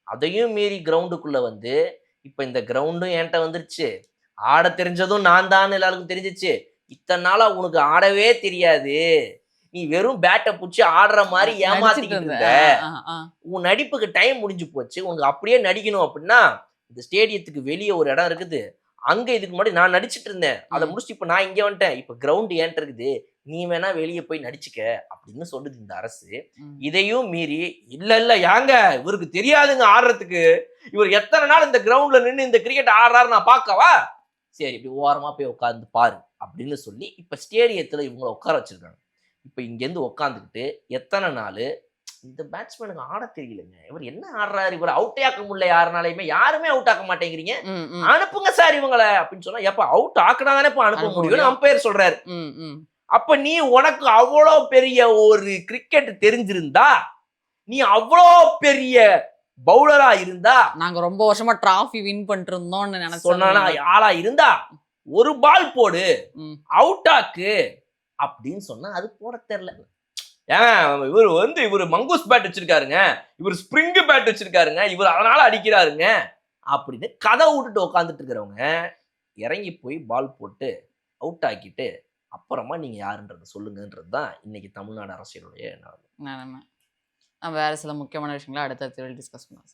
Speaker 1: அதையும் மீறி கிரவுண்டுக்குள்ள வந்து இப்ப இந்த கிரவுண்டும் என்கிட்ட வந்துருச்சு. ஆட தெரிஞ்சதும் நான் தான் எல்லாருக்கும் தெரிஞ்சிச்சு. இத்தனை நாளா உனக்கு ஆடவே தெரியாது. நீ வெறும் பேட்டை புடிச்சு ஆடுற மாதிரி
Speaker 3: நடிச்சிட்டு
Speaker 1: ஏமாத்திக்கிட்டு
Speaker 3: இருந்த.
Speaker 1: இருந்த. உன் நடிப்புக்கு டைம் முடிஞ்சு போச்சு. உனக்கு அப்படியே நடிக்கணும் அப்படின்னா இந்த ஸ்டேடியத்துக்கு வெளியே ஒரு இடம் இருக்குது. அங்க இதுக்கு முன்னாடி நான் நடிச்சிட்டு இருந்தேன். அதை முடிச்சுட்டு இப்ப நான் இங்க வந்துட்டேன். இப்ப கிரவுண்ட் ஏன்ட்டு இருக்குது. நீ வேணா வெளியே போய் நடிச்சுக்க அப்படின்னு சொல்லுது இந்த அரசு.
Speaker 3: ம்.
Speaker 1: இதையும் மீறி இல்ல ஏங்க இவருக்கு தெரியாதுங்க ஆடுறதுக்கு. இவர் எத்தனை நாள் இந்த கிரவுண்ட்ல நின்று இந்த கிரிக்கெட் ஆடுறாரு நான் பார்க்கவா? சரி இப்படி ஓரமா போய் உட்காந்து பாரு அப்படின்னு சொல்லி இப்ப ஸ்டேடியத்துல இவங்களை உட்கார வச்சிருக்காங்க. இப்ப இங்கேருந்து உட்காந்துக்கிட்டு எத்தனை நாள் இந்த பேட்ஸ்மேனுக்கு ஆட தெரியலங்க. இவர் என்ன ஆடுறாரு? இவர் அவுட்டே ஆக்க முடியல யாருனாலையுமே. யாருமே அவுட் ஆக்க மாட்டேங்கிறீங்க.
Speaker 3: ம். ம்.
Speaker 1: அனுப்புங்க சார் இவங்கள அப்படின்னு சொன்னா எப்ப அவுட் ஆக்கினா தானே இப்ப அனுப்ப முடியும்னு அம்பையர் சொல்றாரு.
Speaker 3: ம். ம்.
Speaker 1: அப்ப நீ உனக்கு அவ்வளோ பெரிய ஒரு கிரிக்கெட் தெரிஞ்சிருந்தா, நீ அவ்வளோ பெரிய பவுலரா இருந்தா,
Speaker 3: நாங்க ரொம்ப வருஷமா டிராஃபி வின் பண்ணிட்டு இருந்தோம்னு
Speaker 1: சொன்னா
Speaker 3: நினைச்சோம்.
Speaker 1: ஆளா இருந்தா ஒரு பால் போடு
Speaker 3: ம்.
Speaker 1: அவுட் ஆக்கு அப்படின்னு சொன்னா அது போட தெரியல. ஏன் இவர் மங்கூஸ் பேட் வச்சிருக்காருங்க, இவர் ஸ்பிரிங் பேட் வச்சிருக்காருங்க, இவர் அதனால அடிக்கிறாருங்க அப்படின்னு கதை விட்டுட்டு உட்காந்துட்டு இருக்கிறவங்க இறங்கி போய் பால் போட்டு அவுட் ஆக்கிட்டு அப்புறமா நீங்க யாருன்றத சொல்லுங்கன்றது தான் இன்னைக்கு தமிழ்நாடு அரசியலுடைய
Speaker 3: நம்ம வேற சில முக்கியமான விஷயங்களை அடுத்த டிஸ்கஸ் பண்ணலாம்.